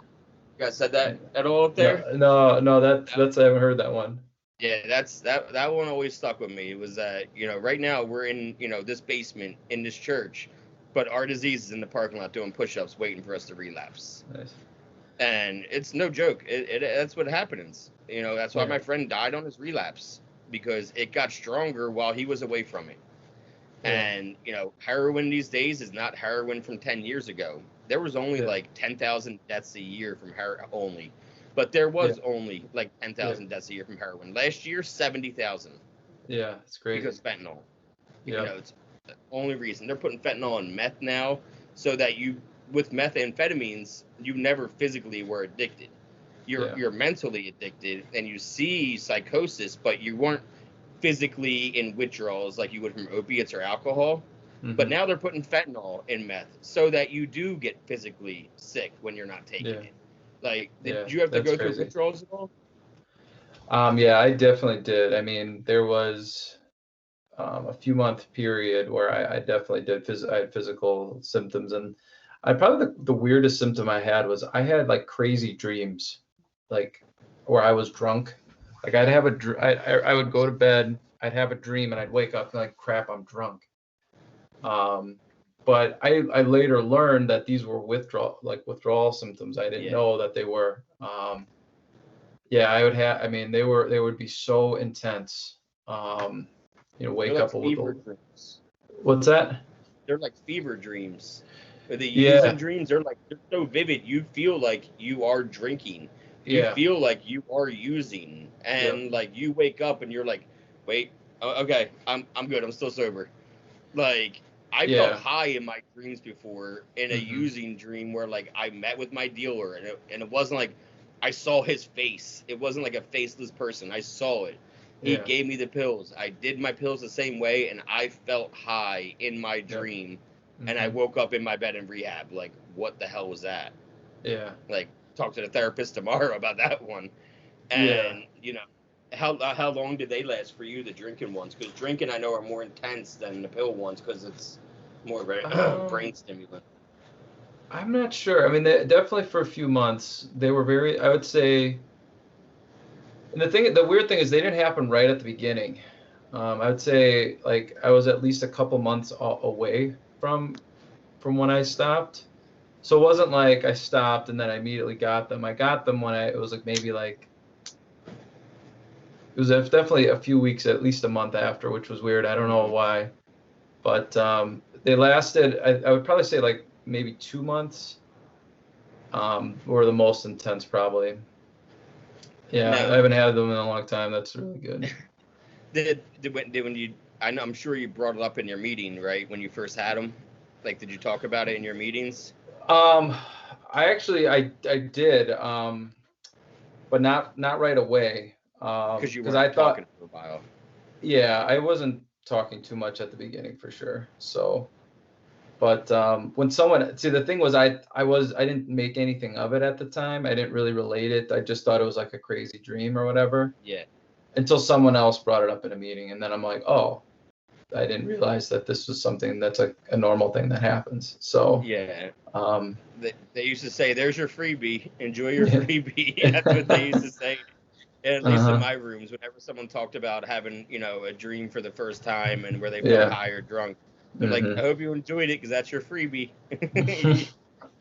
A: You guys said that at all up there?
B: No, that's I haven't heard that one.
A: Yeah, that one always stuck with me. It was that, right now we're in, this basement in this church, but our disease is in the parking lot doing push-ups, waiting for us to relapse. Nice. And it's no joke. That's what happens. That's why my friend died on his relapse, because it got stronger while he was away from it. And, heroin these days is not heroin from 10 years ago. There was only like 10,000 deaths a year from heroin only. But there was only like 10,000 deaths a year from heroin. Last year, 70,000.
B: Yeah, it's crazy.
A: Because fentanyl. It's the only reason. They're putting fentanyl in meth now so that with methamphetamines, you never physically were addicted. You're mentally addicted, and you see psychosis, but you weren't physically in withdrawals like you would from opiates or alcohol. But now they're putting fentanyl in meth so that you do get physically sick when you're not taking it. Like,
B: Yeah,
A: did you have to
B: that's
A: go through
B: crazy.
A: withdrawals at all?
B: Yeah, I definitely did. I mean, there was a few month period where I definitely did. I had physical symptoms, and I probably the weirdest symptom I had was I had like crazy dreams, like where I was drunk. Like I'd have I would go to bed, I'd have a dream, and I'd wake up and like, crap, I'm drunk. But I later learned that these were withdrawal symptoms. I didn't
A: Yeah.
B: know that they were. Yeah, I would have. I mean, they would be so intense. Wake
A: They're like
B: up with
A: fever
B: a.
A: dreams.
B: What's that?
A: They're like fever dreams. Or the using
B: Yeah,
A: dreams, they're so vivid. You feel like you are drinking. You
B: yeah,
A: feel like you are using,
B: yep.
A: and like you wake up and you're like, wait, okay, I'm good. I'm still sober. Like, I felt
B: Yeah.
A: high in my dreams before in a
B: Hmm.
A: using dream where like I met with my dealer, and it wasn't like I saw his face. It wasn't like a faceless person. I saw it. He
B: Yeah.
A: gave me the pills. I did my pills the same way, and I felt high in my
B: Yep.
A: dream. And I
B: Hmm.
A: woke up in my bed in rehab. Like, what the hell was that?
B: Yeah.
A: Like, talk to the therapist tomorrow about that one.
B: Yeah.
A: And how long did they last for you, the drinking ones? Because drinking, I know, are more intense than the pill ones because it's more of a
B: Um,
A: brain stimulant.
B: I'm not sure. I mean, definitely for a few months they were very. I would say, and the weird thing is they didn't happen right at the beginning. I would say like I was at least a couple months away from when I stopped. So it wasn't like I stopped and then I immediately got them. I got them when it was like maybe like it was definitely a few weeks, at least a month after, which was weird. I don't know
A: Mm-hmm.
B: why, but they lasted. I would probably say like maybe 2 months. Were the most intense probably. Yeah, I
A: No,
B: haven't had them in a long time. That's really good.
A: when you, I'm sure you brought it up in your meeting, right? When you first had them, like, did you talk about it in your meetings?
B: Um, I did, but not right away.
A: Because you
B: Because
A: weren't
B: I
A: talking
B: thought,
A: for a while.
B: yeah, I wasn't talking too much at the beginning for sure. So, but when someone see the thing was I didn't make anything of it at the time. I didn't really relate it. I just thought it was like a crazy dream or whatever
A: Yeah.
B: until someone else brought it up in a meeting, and then I'm like, oh, I didn't realize that this was something that's a normal thing that happens. So,
A: Yeah.
B: um,
A: They used to say, "There's your freebie. Enjoy your
B: yeah.
A: freebie." That's what they used to say. At least in
B: Uh-huh.
A: my rooms, whenever someone talked about having, a dream for the first time and where they felt
B: Yeah.
A: high or drunk, they're like,
B: Hmm.
A: "I hope you enjoyed it because that's your freebie."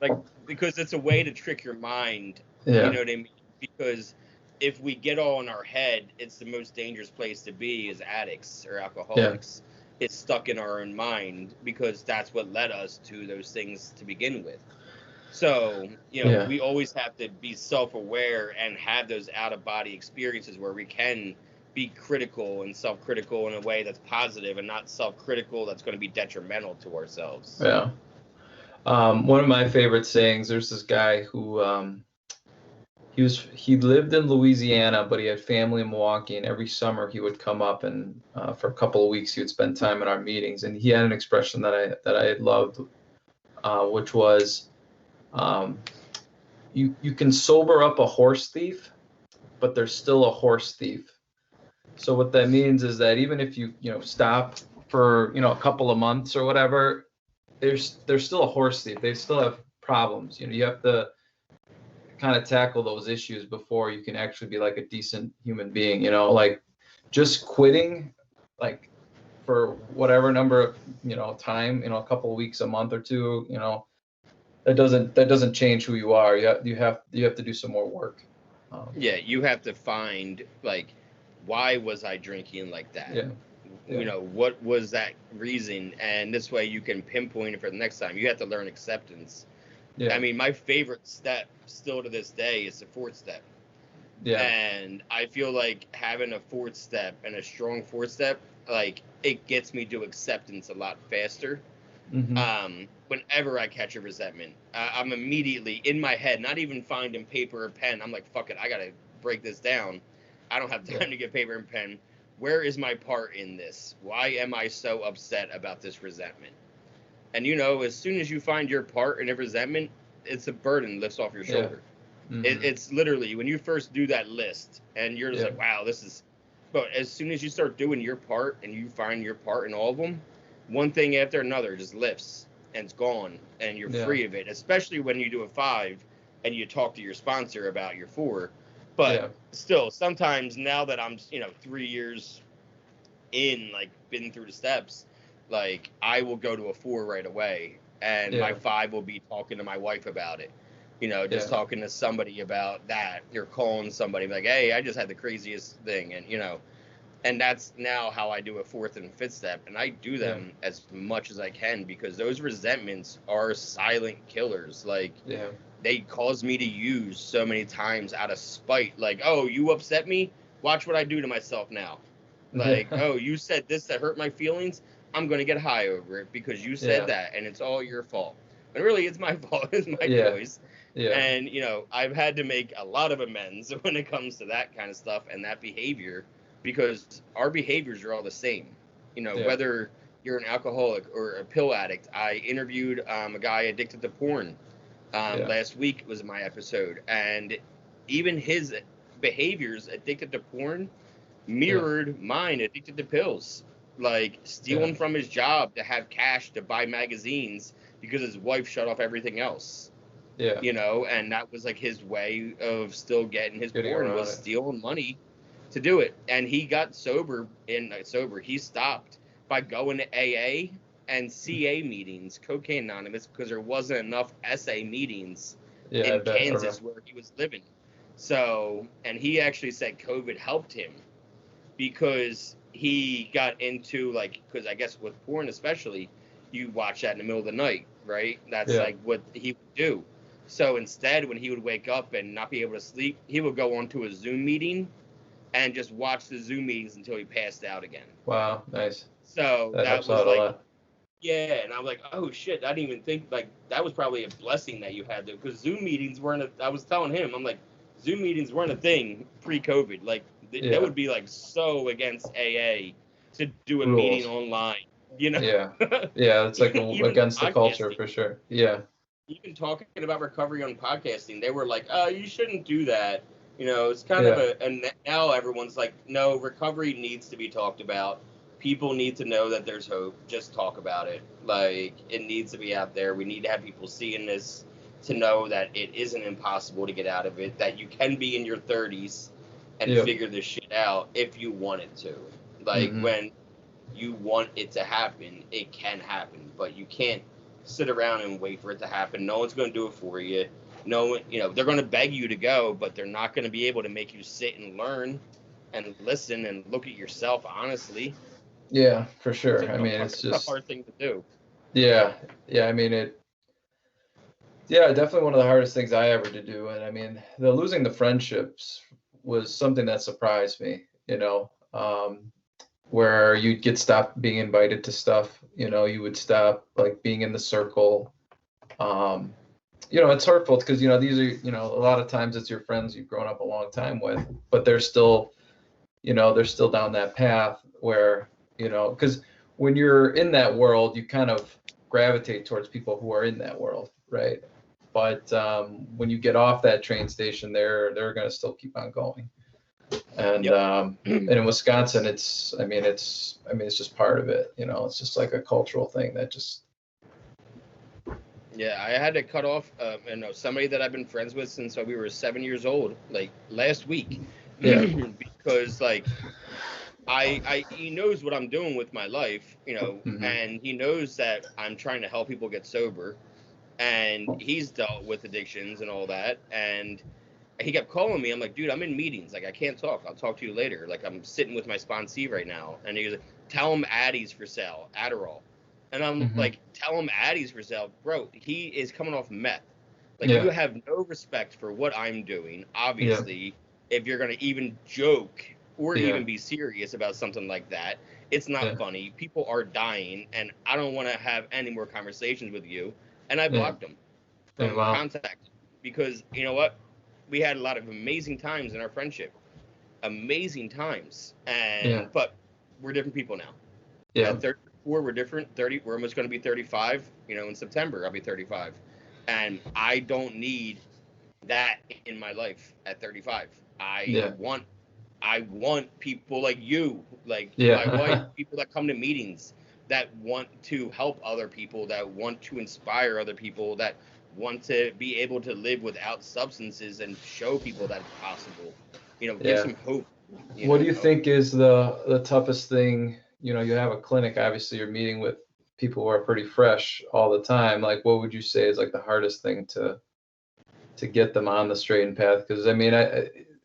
A: Like, because it's a way to trick your mind. You
B: Yeah.
A: know what I mean? Because if we get all in our head, it's the most dangerous place to be as addicts or
B: Yeah.
A: alcoholics. It's stuck in our own mind because that's what led us to those things to begin with. So,
B: Yeah.
A: we always have to be self-aware and have those out-of-body experiences where we can be critical and self-critical in a way that's positive and not self-critical that's going to be detrimental to ourselves.
B: Yeah. One of my favorite sayings, there's this guy who he lived in Louisiana, but he had family in Milwaukee, and every summer he would come up and for a couple of weeks he would spend time in our meetings, and he had an expression that I had loved, which was um, you can sober up a horse thief, but there's still a horse thief. So what that means is that even if you stop for a couple of months or whatever, there's still a horse thief. They still have problems. You have to kind of tackle those issues before you can actually be like a decent human being. Like just quitting, like for whatever number of time, a couple of weeks, a month or two, that doesn't change who you are. You have to do some more work.
A: Yeah, you have to find, like, why was I drinking like that?
B: Yeah. Yeah.
A: What was that reason? And this way you can pinpoint it for the next time. You have to learn acceptance. I
B: Yeah.
A: mean, my favorite step still to this day is the fourth step.
B: Yeah.
A: And I feel like having a fourth step and a strong fourth step, like, it gets me to acceptance a lot faster.
B: Hmm.
A: Whenever I catch a resentment, I'm immediately in my head, not even finding paper or pen. I'm like, fuck it, I gotta break this down. I don't have
B: Yeah.
A: time to get paper and pen. Where is my part in this? Why am I so upset about this resentment? And as soon as you find your part in a resentment, it's a burden lifts off your
B: Yeah.
A: shoulder. It's literally when you first do that list and you're just like, wow, this is. But as soon as you start doing your part and you find your part in all of them, one thing after another just lifts and it's gone and you're free of it. Especially when you do a 5 and you talk to your sponsor about your 4. But still, sometimes now that I'm 3 years in, like, been through the steps, like, I will go to a 4 right away, and my 5 will be talking to my wife about it, just talking to somebody about that. You're calling somebody like, hey, I just had the craziest thing, and and that's now how I do a 4th and 5th step, and I do them as much as I can, because those resentments are silent killers. Like, they cause me to use so many times out of spite. Like, oh, you upset me? Watch what I do to myself now. Like, oh, you said this that hurt my feelings? I'm going to get high over it because you said that, and it's all your fault. And really, it's my fault. It's my choice. And, I've had to make a lot of amends when it comes to that kind of stuff and that behavior, because our behaviors are all the same. Whether you're an alcoholic or a pill addict. I interviewed a guy addicted to porn. Last week was my episode, and even his behaviors addicted to porn mirrored mine addicted to pills, like stealing from his job to have cash to buy magazines because his wife shut off everything else. And that was like his way of still getting his porn, was stealing money to do it. And he got sober. He stopped by going to AA and CA meetings, Cocaine Anonymous, because there wasn't enough SA meetings in Kansas where he was living. So, and he actually said COVID helped him, because he got into, like, because I guess with porn especially, you watch that in the middle of the night, right? That's like what he would do. So instead, when he would wake up and not be able to sleep, he would go onto a Zoom meeting and just watch the Zoom meetings until he passed out again.
B: Wow, nice.
A: So that was like, and I was like, oh shit, I didn't even think, like, that was probably a blessing that you had to, because Zoom meetings weren't I was telling him, I'm like, Zoom meetings weren't a thing pre-COVID. Like, that would be like so against AA to do a meeting online,
B: it's like against the culture for sure.
A: Even talking about recovery on podcasting, they were like, oh, you shouldn't do that. It's kind of and now everyone's like, no, recovery needs to be talked about. People need to know that there's hope. Just talk about it. Like, it needs to be out there. We need to have people seeing this to know that it isn't impossible to get out of it, that you can be in your 30s and figure this shit out if you want it to. Like, when you want it to happen, it can happen, but you can't sit around and wait for it to happen. No one's going to do it for you. No one, they're going to beg you to go, but they're not going to be able to make you sit and learn and listen and look at yourself honestly.
B: Yeah, for sure. I mean, it's just
A: a hard thing to do.
B: I mean, definitely one of the hardest things I ever to do. And I mean, losing the friendships was something that surprised me, where you'd get stopped being invited to stuff, you would stop, like, being in the circle. It's hurtful because, these are, a lot of times it's your friends you've grown up a long time with, but they're still down that path where, because when you're in that world, you kind of gravitate towards people who are in that world, right? But when you get off that train station, they're going to still keep on going. And and in Wisconsin, it's just part of it. It's just like a cultural thing that just.
A: Yeah, I had to cut off somebody that I've been friends with since we were 7 years old, like last week. Because, like, he knows what I'm doing with my life, and he knows that I'm trying to help people get sober, and he's dealt with addictions and all that, and he kept calling me. I'm like, dude, I'm in meetings. Like, I can't talk. I'll talk to you later. Like, I'm sitting with my sponsee right now. And he was like, tell him Addie's for sale, Adderall. And I'm like, tell him Addie's for sale. Bro, he is coming off meth. Like, you have no respect for what I'm doing, obviously, if you're going to even joke or even be serious about something like that. It's not funny. People are dying, and I don't want to have any more conversations with you. And I blocked him from contact because, you know what? We had a lot of amazing times in our friendship. Amazing times. And but we're different people now. At 34, we're different. 30, we're almost going to be 35. In September, I'll be 35. And I don't need that in my life at 35.
B: Yeah.
A: I want people like you, like my wife,
B: Yeah.
A: people that come to meetings that want to help other people, that want to inspire other people, that want to be able to live without substances and show people that it's possible. Give
B: Yeah.
A: some hope.
B: What do you think is the toughest thing? You know, you have a clinic, obviously you're meeting with people who are pretty fresh all the time. Like, what would you say is like the hardest thing to get them on the straight and path? Because I mean,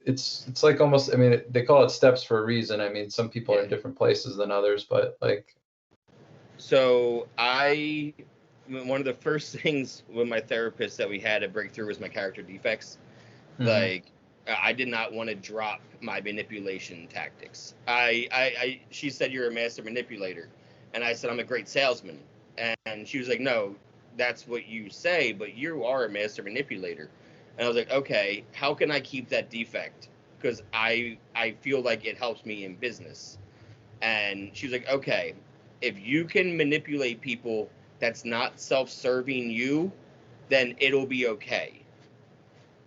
B: it's like almost, I mean, they call it steps for a reason. I mean, some people are in different places than others, but like.
A: So one of the first things with my therapist that we had to break through was my character defects.
B: Mm-hmm.
A: Like, I did not want to drop my manipulation tactics. She said, you're a master manipulator. And I said, I'm a great salesman. And she was like, no, that's what you say, but you are a master manipulator. And I was like, okay, how can I keep that defect? Because I feel like it helps me in business. And she was like, okay, if you can manipulate people that's not self-serving you, then it'll be okay.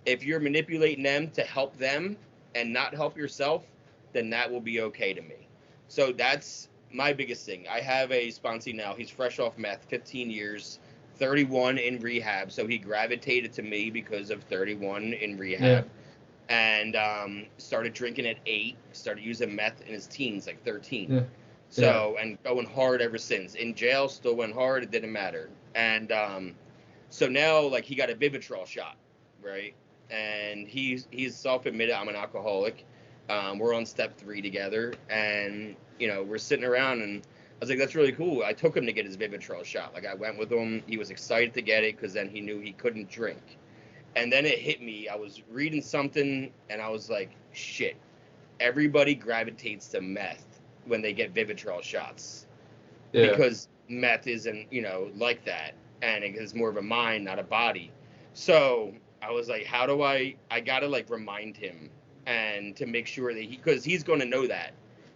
A: If you're manipulating them to help them and not help yourself, then that will be okay to me. So that's my biggest thing. I have a sponsee now. He's fresh off meth, 15 years, 31 in rehab. So he gravitated to me because of 31 in rehab.
B: Yeah.
A: And started drinking at 8, started using meth in his teens, like 13.
B: Yeah.
A: So, and going hard ever since. In jail, still went hard. It didn't matter. And so now, like, he got a Vivitrol shot, right? And he's self-admitted, I'm an alcoholic. We're on step 3 together, and we're sitting around, and I was like, that's really cool. I took him to get his Vivitrol shot. Like, I went with him. He was excited to get it because then he knew he couldn't drink. And then it hit me. I was reading something, and I was like, shit. Everybody gravitates to meth when they get Vivitrol shots. Yeah. Because meth isn't, like that. And it is more of a mind, not a body. So I was like, how do I got to, like, remind him and to make sure that because he's going to know that.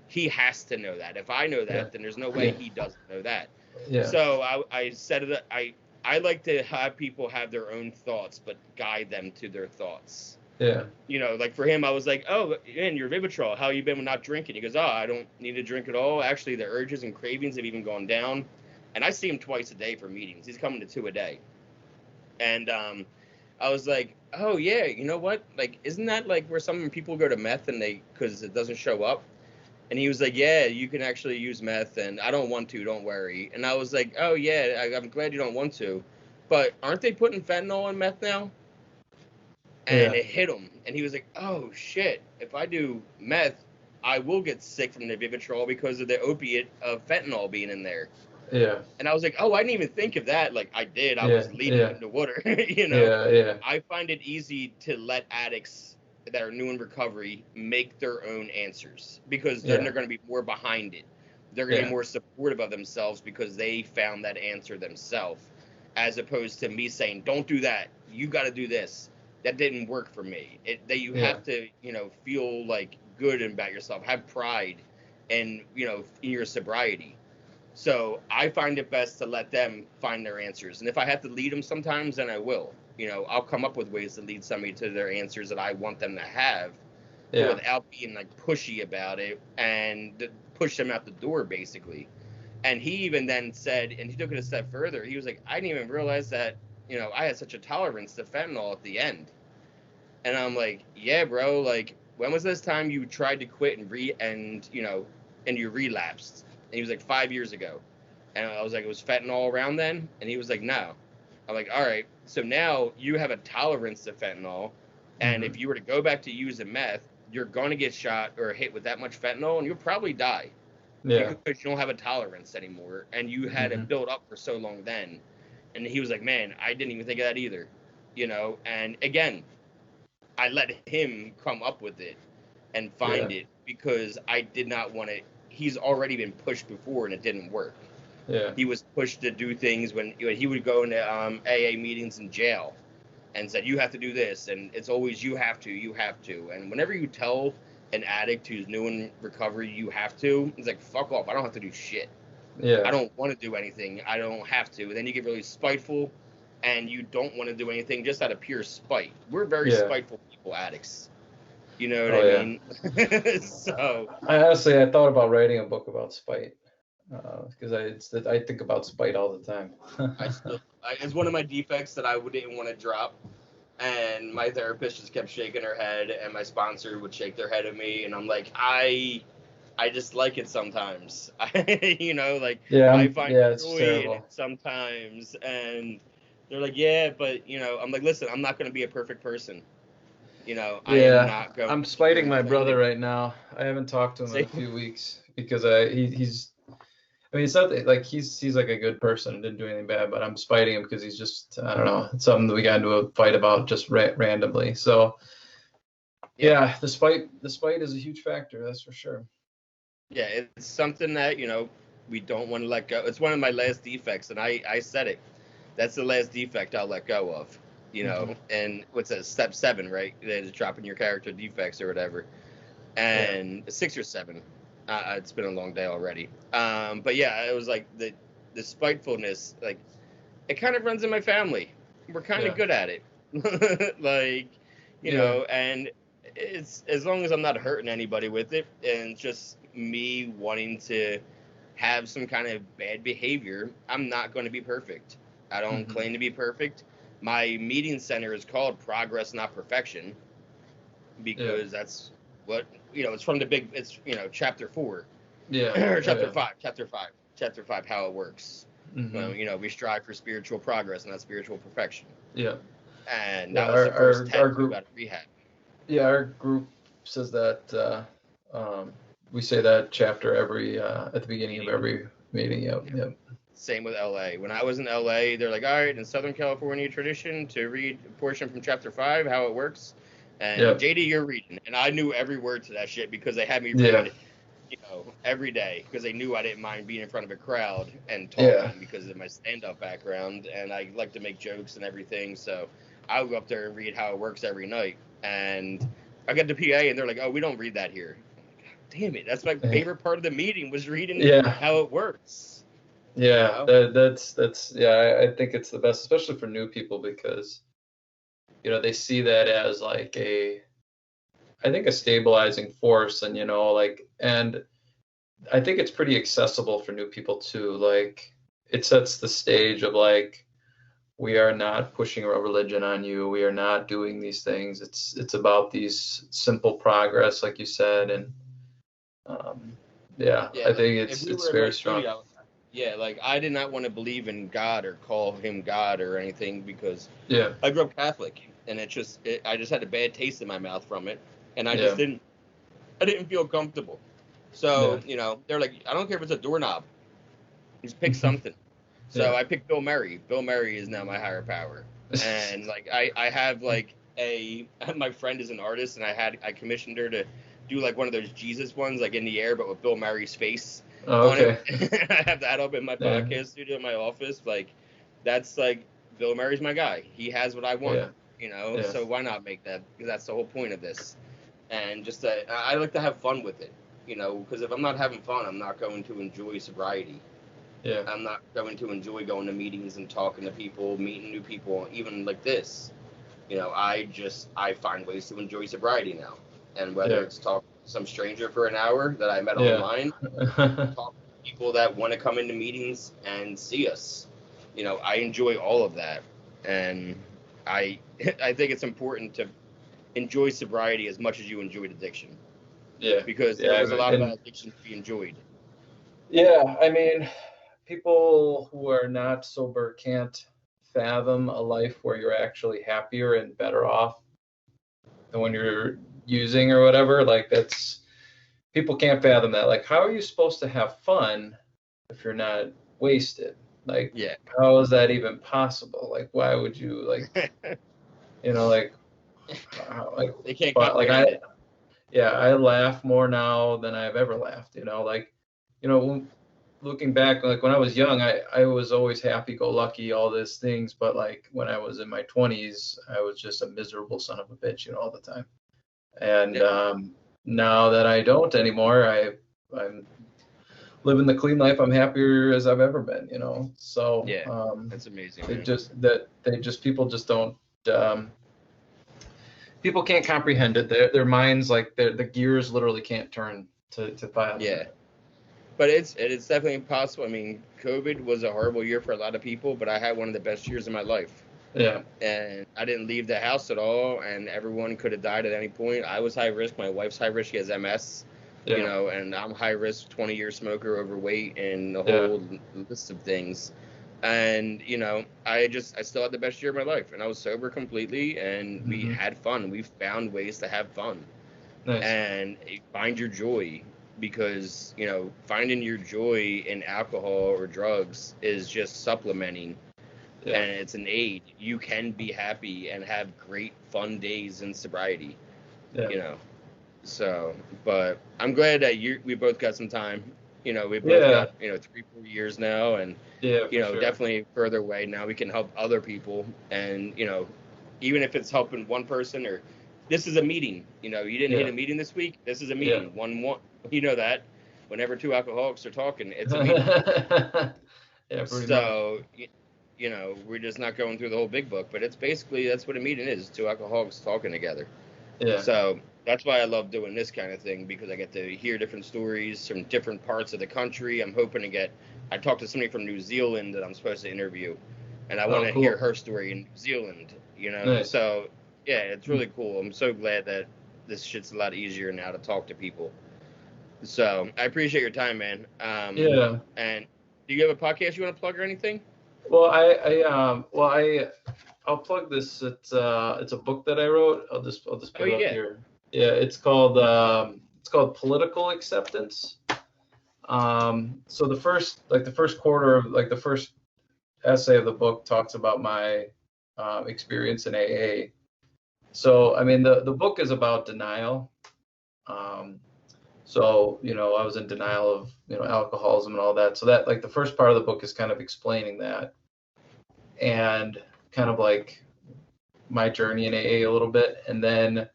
A: He has to know that. If I know that, then there's no way he doesn't know that. Yeah. So I said it, I like to have people have their own thoughts, but guide them to their thoughts.
B: Yeah.
A: Like for him, I was like, oh, man, you're Vivitrol. How you been with not drinking? He goes, oh, I don't need to drink at all. Actually, the urges and cravings have even gone down. And I see him twice a day for meetings. He's coming to 2 a day. And I was like, oh, yeah, you know what? Like, isn't that like where some people go to meth and because it doesn't show up? And he was like, yeah, you can actually use meth, and I don't want to, don't worry. And I was like, oh, yeah, I'm glad you don't want to. But aren't they putting fentanyl in meth now? And it hit him. And he was like, oh, shit, if I do meth, I will get sick from the Vivitrol because of the opiate of fentanyl being in there.
B: Yeah.
A: And I was like, oh, I didn't even think of that. Like, I did. I was leading him to water,
B: Yeah.
A: I find it easy to let addicts that are new in recovery make their own answers because then they're going to be more behind it. They're going to be more supportive of themselves because they found that answer themselves, as opposed to me saying, don't do that. You got to do this. That didn't work for me. You have to, feel like good about yourself, have pride and, in your sobriety. So I find it best to let them find their answers. And if I have to lead them sometimes, then I will. I'll come up with ways to lead somebody to their answers that I want them to have without being like pushy about it and push them out the door, basically. And he even then said, and he took it a step further, he was like, I didn't even realize that, I had such a tolerance to fentanyl at the end. And I'm like, yeah, bro, like, when was this time you tried to quit and you relapsed? And he was like, 5 years ago. And I was like, it was fentanyl around then? And he was like, no. I'm like, all right, so now you have a tolerance to fentanyl, and if you were to go back to using meth, you're going to get shot or hit with that much fentanyl, and you'll probably die because you don't have a tolerance anymore, and you had it built up for so long then. And he was like, man, I didn't even think of that either, and again, I let him come up with it and find it because I did not want it. He's already been pushed before, and it didn't work. Yeah. He was pushed to do things when he would go into AA meetings in jail and said, you have to do this. And it's always, you have to. And whenever you tell an addict who's new in recovery, you have to, it's like, fuck off. I don't have to do shit. Yeah. I don't want to do anything. I don't have to. And then you get really spiteful and you don't want to do anything just out of pure spite. We're very
B: Yeah.
A: spiteful people, addicts. You know what
B: Oh,
A: I
B: yeah.
A: mean? So
B: I thought about writing a book about spite, because I think about spite all the time.
A: it's one of my defects that I didn't want to drop. And my therapist just kept shaking her head, and my sponsor would shake their head at me, and I'm like, I just like it sometimes. You know, like
B: Yeah,
A: I find
B: it's
A: joy in
B: terrible.
A: it sometimes, and they're like, yeah, but you know, I'm like, listen, I'm not going to be a perfect person. You know, I am
B: Yeah,
A: not going
B: I'm
A: to sit here
B: spiting
A: and
B: my
A: claim
B: brother
A: it.
B: right now. I haven't talked to him in a
A: Say,
B: few weeks because he's. I mean, it's not that, like he's like a good person and didn't do anything bad, but I'm spiting him because he's just, I don't know, it's something that we got into a fight about just randomly. So
A: yep.
B: yeah, the spite is a huge factor, that's for sure.
A: Yeah, it's something that, you know, we don't want to let go. It's one of my last defects, and I said it. That's the last defect I'll let go of. You know, and what's that? Step 7, right? That is dropping your character defects or whatever. And 6 or 7. It's been a long day already. But yeah, it was like the spitefulness. Like it kind of runs in my family. We're kind of good at it. Like, you know, and it's as long as I'm not hurting anybody with it, and just me wanting to have some kind of bad behavior, I'm not going to be perfect. I don't claim to be perfect. My meeting center is called Progress, Not Perfection, because that's what, you know, it's from the big, it's, you know, chapter 4. Or chapter 5, how it works. You know, we strive for spiritual progress, not spiritual perfection. And that was the first tattoo out of rehab.
B: Yeah, our group says that we say that chapter every at the beginning of every meeting. Yep.
A: Same with LA. When I was in LA, they're like, all right, in Southern California tradition, to read a portion from chapter 5, how it works. And JD, you're reading. And I knew every word to that shit because they had me read, you know, every day, because they knew I didn't mind being in front of a crowd and talking because of my stand-up background, and I like to make jokes and everything. So I would go up there and read how it works every night. And I got to PA, and they're like, oh, we don't read that here. I'm like, God damn it. That's my favorite part of the meeting, was reading how it works.
B: Yeah, you know? that's I think it's the best, especially for new people, because you know they see that as like a stabilizing force, and you know, like, and I think it's pretty accessible for new people too. Like it sets the stage of like, we are not pushing a religion on you. We are not doing these things. It's about these simple progress, like you said, and I think it's very strong.
A: Yeah, like I did not want to believe in God or call him God or anything, because
B: I
A: grew up Catholic, and I just had a bad taste in my mouth from it, and I just didn't feel comfortable. So you know, they're like, I don't care if it's a doorknob, just pick something. So I picked Bill Murray. Bill Murray is now my higher power, and like I have like my friend is an artist, and I commissioned her to do like one of those Jesus ones, like in the air, but with Bill Murray's face on it. I have that up in my podcast studio in my office. Like that's like, Bill Murray's my guy. He has what I want, you know. So why not make that? Because that's the whole point of this. And just I like to have fun with it, you know. Because if I'm not having fun, I'm not going to enjoy sobriety. I'm not going to enjoy going to meetings and talking to people, meeting new people, even like this. You know, I find ways to enjoy sobriety now. And whether it's talking to some stranger for an hour that I met online, talk to people that want to come into meetings and see us. You know, I enjoy all of that. And I think it's important to enjoy sobriety as much as you enjoyed addiction. Because there was a lot of addiction to be enjoyed.
B: Yeah, I mean, people who are not sober can't fathom a life where you're actually happier and better off than when you're using or whatever. Like that's, people can't fathom that. Like, how are you supposed to have fun if you're not wasted? Like, how is that even possible? Like, why would you, like, you know, like
A: they can't comprehend it.
B: I laugh more now than I've ever laughed, you know, like, you know, looking back, like when I was young, I was always happy-go-lucky, all these things, but like when I was in my 20s, I was just a miserable son of a bitch, you know, all the time. And now that I don't anymore, I'm living the clean life. I'm happier as I've ever been, you know. So
A: that's amazing.
B: It just that people just don't, people can't comprehend it. Their minds, like the gears literally can't turn to fathom.
A: Yeah. But it's definitely possible. I mean, COVID was a horrible year for a lot of people, but I had one of the best years of my life.
B: Yeah.
A: And I didn't leave the house at all, and everyone could have died at any point. I was high risk. My wife's high risk. She has MS,
B: Yeah.
A: you know, and I'm high risk, 20-year smoker, overweight, and the whole list of things. And, you know, I still had the best year of my life, and I was sober completely, and we had fun. We found ways to have fun.
B: Nice.
A: And find your joy, because, you know, finding your joy in alcohol or drugs is just supplementing.
B: Yeah.
A: And it's an aid. You can be happy and have great fun days in sobriety.
B: Yeah.
A: You know. So, but I'm glad that we both got some time. You know, we both got, you know, 3-4 years now, and you know, definitely further away. Now we can help other people, and, you know, even if it's helping one person, or this is a meeting. You know, you didn't hit a meeting this week. This is a meeting. One. You know that. Whenever two alcoholics are talking, it's a meeting.
B: Yeah, pretty
A: so, much. You know, we're just not going through the whole big book, but it's basically, that's what a meeting is, two alcoholics talking together.
B: Yeah.
A: So that's why I love doing this kind of thing, because I get to hear different stories from different parts of the country. I'm hoping to I talked to somebody from New Zealand that I'm supposed to interview, and I want to hear her story in New Zealand, you know.
B: Nice.
A: So, yeah, it's really cool. I'm so glad that this shit's a lot easier now to talk to people. So I appreciate your time, man.
B: Yeah.
A: And do you have a podcast you want to plug or anything?
B: Well, I'll plug this. It's a book that I wrote. I'll just put it up here. Yeah, it's called Political Acceptance. So the first quarter of, like, the first essay of the book talks about my experience in AA. So, I mean, the book is about denial. So, you know, I was in denial of, you know, alcoholism and all that. So that, like, the first part of the book is kind of explaining that, and kind of like my journey in AA a little bit. And then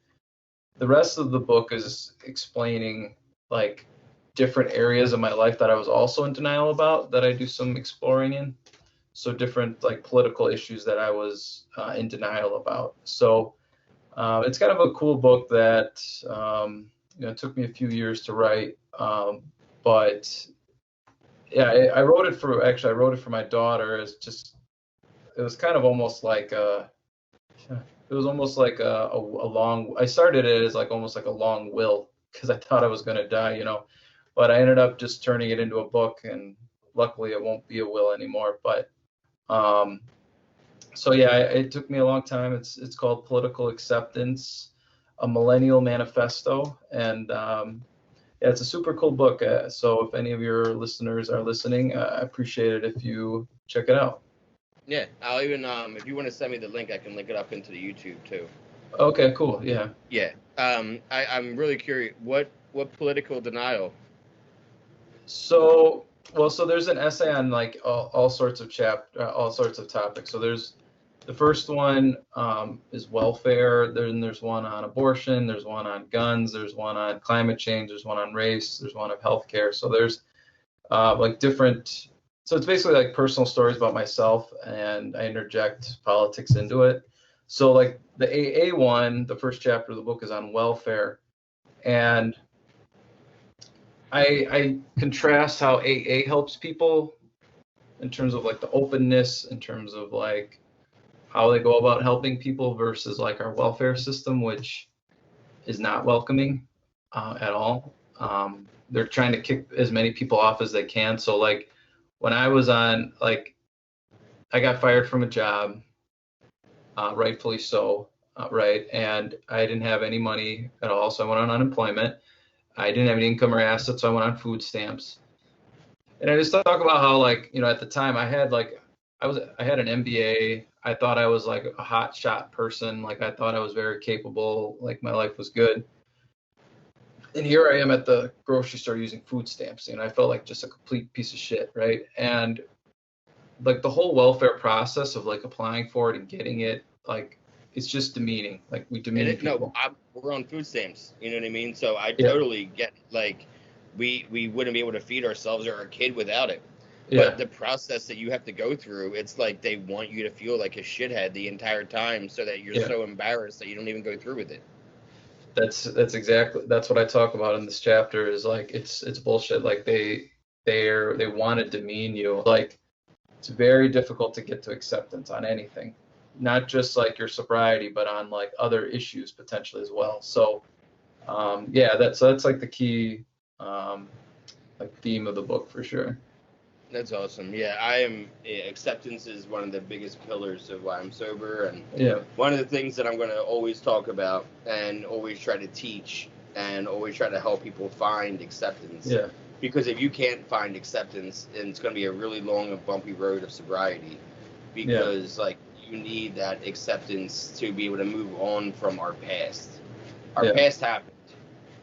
B: the rest of the book is explaining, like, different areas of my life that I was also in denial about, that I do some exploring in. So different, like, political issues that I was in denial about. So it's kind of a cool book that, you know, it took me a few years to write. But yeah, I wrote it for my daughter. It was kind of almost like a long, I started it as like almost like a long will, because I thought I was going to die, you know, but I ended up just turning it into a book, and luckily it won't be a will anymore. But so yeah, it took me a long time. It's called Political Acceptance, a Millennial Manifesto, and yeah, it's a super cool book. So if any of your listeners are listening, I appreciate it if you check it out.
A: Yeah, I'll even if you want to send me the link, I can link it up into the YouTube too.
B: Okay, cool. Yeah.
A: Yeah. I'm really curious. What political denial?
B: So there's an essay on, like, all sorts of topics. So there's the first one is welfare. Then there's one on abortion. There's one on guns. There's one on climate change. There's one on race. There's one of healthcare. So there's like different. So it's basically like personal stories about myself, and I interject politics into it. So, like, the AA one, the first chapter of the book is on welfare, and I contrast how AA helps people in terms of, like, the openness, in terms of, like, how they go about helping people, versus, like, our welfare system, which is not welcoming at all. They're trying to kick as many people off as they can. So, like, when I was on, like, I got fired from a job, rightfully so, right? And I didn't have any money at all, so I went on unemployment. I didn't have any income or assets, so I went on food stamps. And I just talk about how, like, you know, at the time I had an MBA. I thought I was, like, a hot shot person. Like, I thought I was very capable. Like, my life was good. And here I am at the grocery store using food stamps, and I felt like just a complete piece of shit, right? And, like, the whole welfare process of, like, applying for it and getting it, like, it's just demeaning. Like, we demean people.
A: No, we're on food stamps. You know what I mean? So I totally get, like, we wouldn't be able to feed ourselves or our kid without it.
B: Yeah.
A: But the process that you have to go through, it's like they want you to feel like a shithead the entire time so that you're so embarrassed that you don't even go through with it.
B: That's what I talk about in this chapter is like it's bullshit. Like they want to demean you. Like it's very difficult to get to acceptance on anything, not just like your sobriety, but on like other issues potentially as well. So that's like the key like theme of the book for sure.
A: That's awesome. Yeah, acceptance is one of the biggest pillars of why I'm sober, and one of the things that I'm going to always talk about and always try to teach and always try to help people find acceptance.
B: Yeah.
A: Because if you can't find acceptance, then it's going to be a really long and bumpy road of sobriety. Because like you need that acceptance to be able to move on from our past. Our past happened.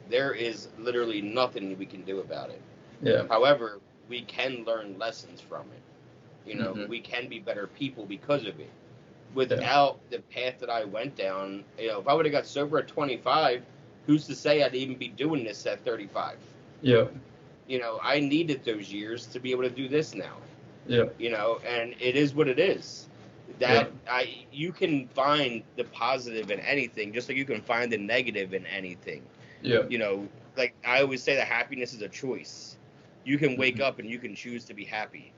A: There is literally nothing we can do about it.
B: Yeah.
A: However, we can learn lessons from it. You know, we can be better people because of it. Without the path that I went down, you know, if I would have got sober at 25, who's to say I'd even be doing this at 35?
B: Yeah.
A: You know, I needed those years to be able to do this now.
B: Yeah.
A: You know, and it is what it is. You can find the positive in anything, just like you can find the negative in anything.
B: Yeah.
A: You know, like I always say that happiness is a choice. You can wake up and you can choose to be happy.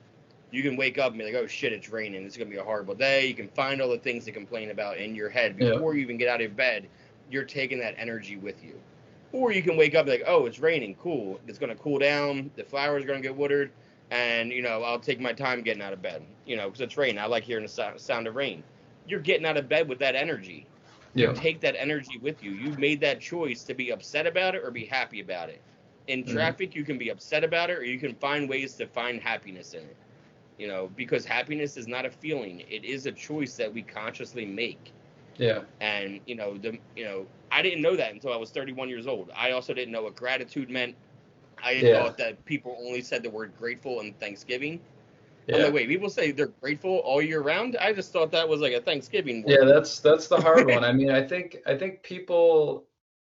A: You can wake up and be like, oh shit, it's raining. It's going to be a horrible day. You can find all the things to complain about in your head. Before you even get out of bed, you're taking that energy with you. Or you can wake up and be like, oh, it's raining. Cool. It's going to cool down. The flowers are going to get watered. And, you know, I'll take my time getting out of bed, you know, because it's rain. I like hearing the sound of rain. You're getting out of bed with that energy. You take that energy with you. You made that choice to be upset about it or be happy about it. In traffic, you can be upset about it, or you can find ways to find happiness in it. You know, because happiness is not a feeling; it is a choice that we consciously make.
B: Yeah.
A: And I didn't know that until I was 31 years old. I also didn't know what gratitude meant. I thought that people only said the word grateful on Thanksgiving. I'm like, wait, people say they're grateful all year round? I just thought that was like a Thanksgiving word.
B: Yeah, that's the hard one. I mean, I think people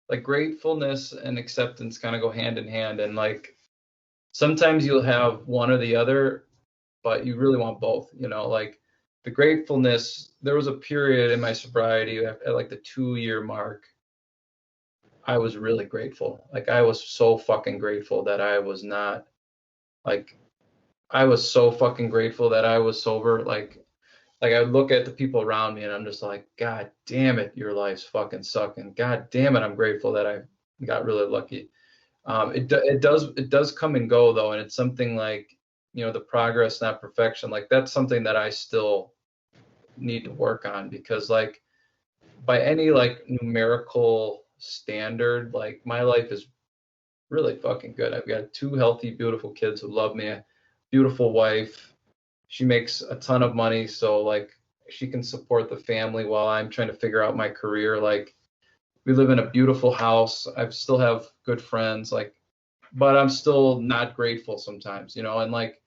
B: like gratefulness and acceptance kind of go hand in hand, and like sometimes you'll have one or the other, but you really want both, you know, like the gratefulness. There was a period in my sobriety at like the 2-year mark. I was really grateful. Like I was so fucking grateful that I was not like I was so fucking grateful that I was sober. Like I would look at the people around me and I'm just like, God damn it, your life's fucking sucking. God damn it, I'm grateful that I got really lucky. It does come and go though, and it's something like, you know, the progress, not perfection. Like that's something that I still need to work on, because like by any like numerical standard, like my life is really fucking good. I've got 2 healthy, beautiful kids who love me, a beautiful wife. She makes a ton of money, so like she can support the family while I'm trying to figure out my career. Like we live in a beautiful house. I still have good friends, like, but I'm still not grateful sometimes, you know. And like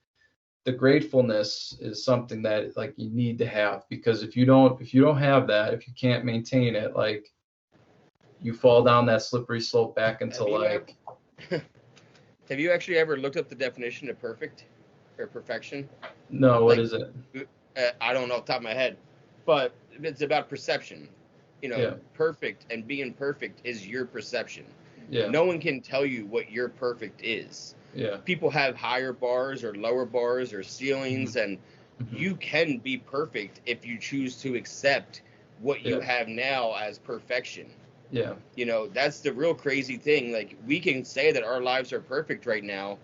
B: the gratefulness is something that like you need to have, because if you don't have that, if you can't maintain it, like you fall down that slippery slope back into like.
A: Have you actually ever looked up the definition of perfect or perfection?
B: No, what is it?
A: I don't know off the top of my head, but it's about perception. You know, perfect and being perfect is your perception.
B: Yeah.
A: No one can tell you what your perfect is.
B: Yeah.
A: People have higher bars or lower bars or ceilings, and you can be perfect if you choose to accept what you have now as perfection.
B: Yeah.
A: You know, that's the real crazy thing. Like, we can say that our lives are perfect right now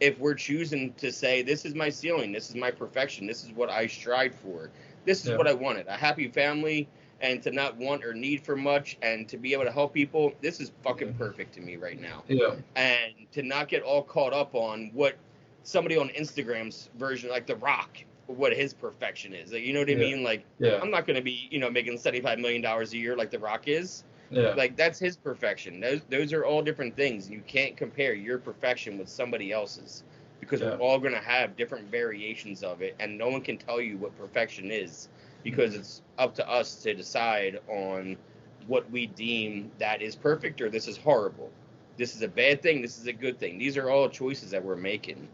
A: if we're choosing to say, this is my ceiling, this is my perfection, this is what I strive for, this is what I wanted, a happy family, and to not want or need for much, and to be able to help people. This is fucking perfect to me right now.
B: Yeah.
A: And to not get all caught up on what somebody on Instagram's version, like The Rock, what his perfection is. Like, you know what I mean? Like, I'm not going to be, you know, making $75 million a year like The Rock is.
B: Yeah.
A: Like, that's his perfection. Those are all different things. You can't compare your perfection with somebody else's, because we're all going to have different variations of it, and no one can tell you what perfection is, because it's up to us to decide on what we deem that is perfect, or this is horrible. This is a bad thing, this is a good thing. These are all choices that we're making.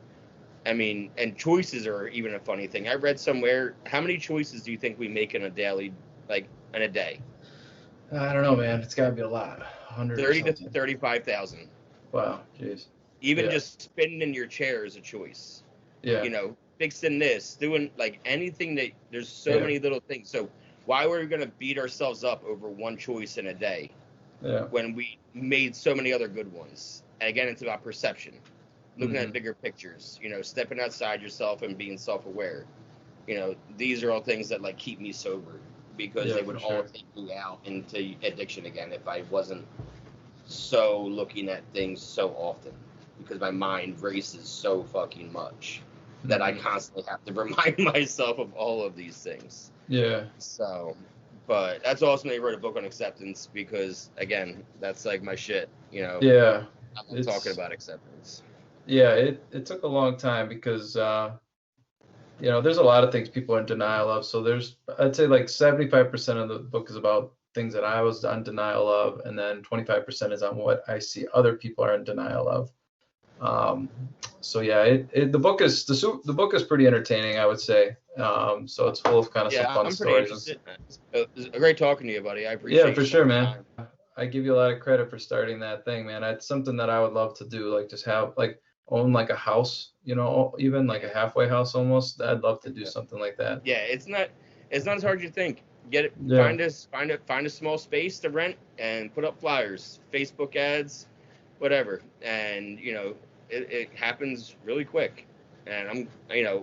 A: I mean, and choices are even a funny thing. I read somewhere, how many choices do you think we make in a daily, like in a day?
B: I don't know, man. It's got to be a lot. 100 or
A: 30 to
B: something.
A: 35,000.
B: Wow, jeez.
A: Even just spinning in your chair is a choice.
B: Yeah.
A: You know, fixing this, doing like anything that there's so many little things. So why were we going to beat ourselves up over one choice in a day?
B: Yeah.
A: When we made so many other good ones. And again, it's about perception. Looking at bigger pictures, you know, stepping outside yourself and being self-aware. You know, these are all things that like keep me sober, because they would all take me out into addiction again if I wasn't so looking at things so often, because my mind races so fucking much that I constantly have to remind myself of all of these things.
B: Yeah.
A: So, but that's awesome that you wrote a book on acceptance, because again, that's like my shit, you know.
B: Yeah.
A: I'm talking about acceptance.
B: Yeah, it took a long time because you know, there's a lot of things people are in denial of. So I'd say like 75% of the book is about things that I was in denial of, and then 25% is on what I see other people are in denial of. So yeah, the book is pretty entertaining, I would say. So it's full of kind of some fun stories.
A: It's great talking to you, buddy. I appreciate it.
B: Yeah, for sure, man. I give you a lot of credit for starting that thing, man. It's something that I would love to do, like just have like own like a house, you know, even like a halfway house almost. I'd love to do something like that.
A: Yeah, it's not as hard as you think. Get it, find a small space to rent and put up flyers, Facebook ads, whatever, and you know it happens really quick. And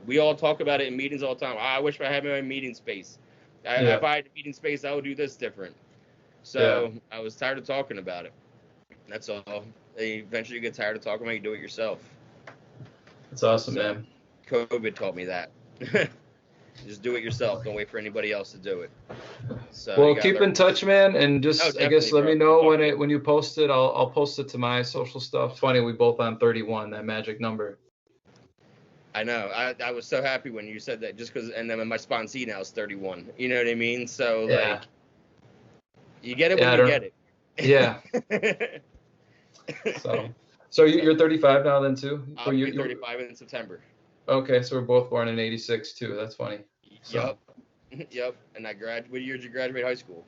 A: we all talk about it in meetings all the time. I wish I had my own meeting space. If I had a meeting space, I would do this different. So I was tired of talking about it. That's all. Eventually you get tired of talking about it, you do it yourself.
B: That's awesome, man.
A: COVID taught me that. Just do it yourself. Don't wait for anybody else to do it. So
B: well, keep in touch, man, and just I guess let me know when you post it. I'll post it to my social stuff. Funny, we both on 31, that magic number.
A: I know. I was so happy when you said that, just because, and then my sponsee now is 31. You know what I mean? So like, you get it when you get it.
B: Yeah. So you're 35 now then too?
A: I'll be 35 in September.
B: Okay, so we're both born in 86 too. That's funny.
A: So. Yep. And what year did you graduate high school?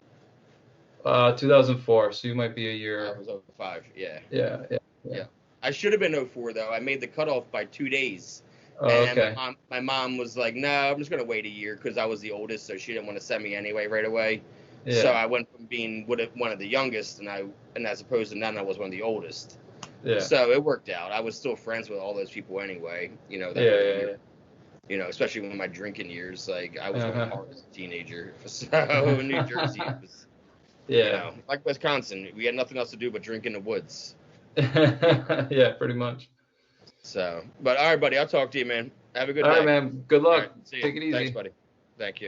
B: 2004. So you might be a year.
A: I was 05. Yeah.
B: Yeah.
A: I should have been 04 though. I made the cutoff by 2 days.
B: Oh,
A: and
B: okay.
A: My mom was like, "No, I'm just gonna wait a year," because I was the oldest, so she didn't want to send me anyway right away. Yeah. So I went from being one of the youngest, and as opposed to then I was one of the oldest. Yeah. So it worked out. I was still friends with all those people anyway. You know. Yeah. You know, especially when my drinking years, like I was going hard as a teenager. So New Jersey was, you know, like Wisconsin, we had nothing else to do but drink in the woods.
B: Yeah, pretty much.
A: So, but all right, buddy, I'll talk to you, man. Have a good day.
B: All right, man. Good luck.
A: Right, see you.
B: Take it easy.
A: Thanks, buddy. Thank you.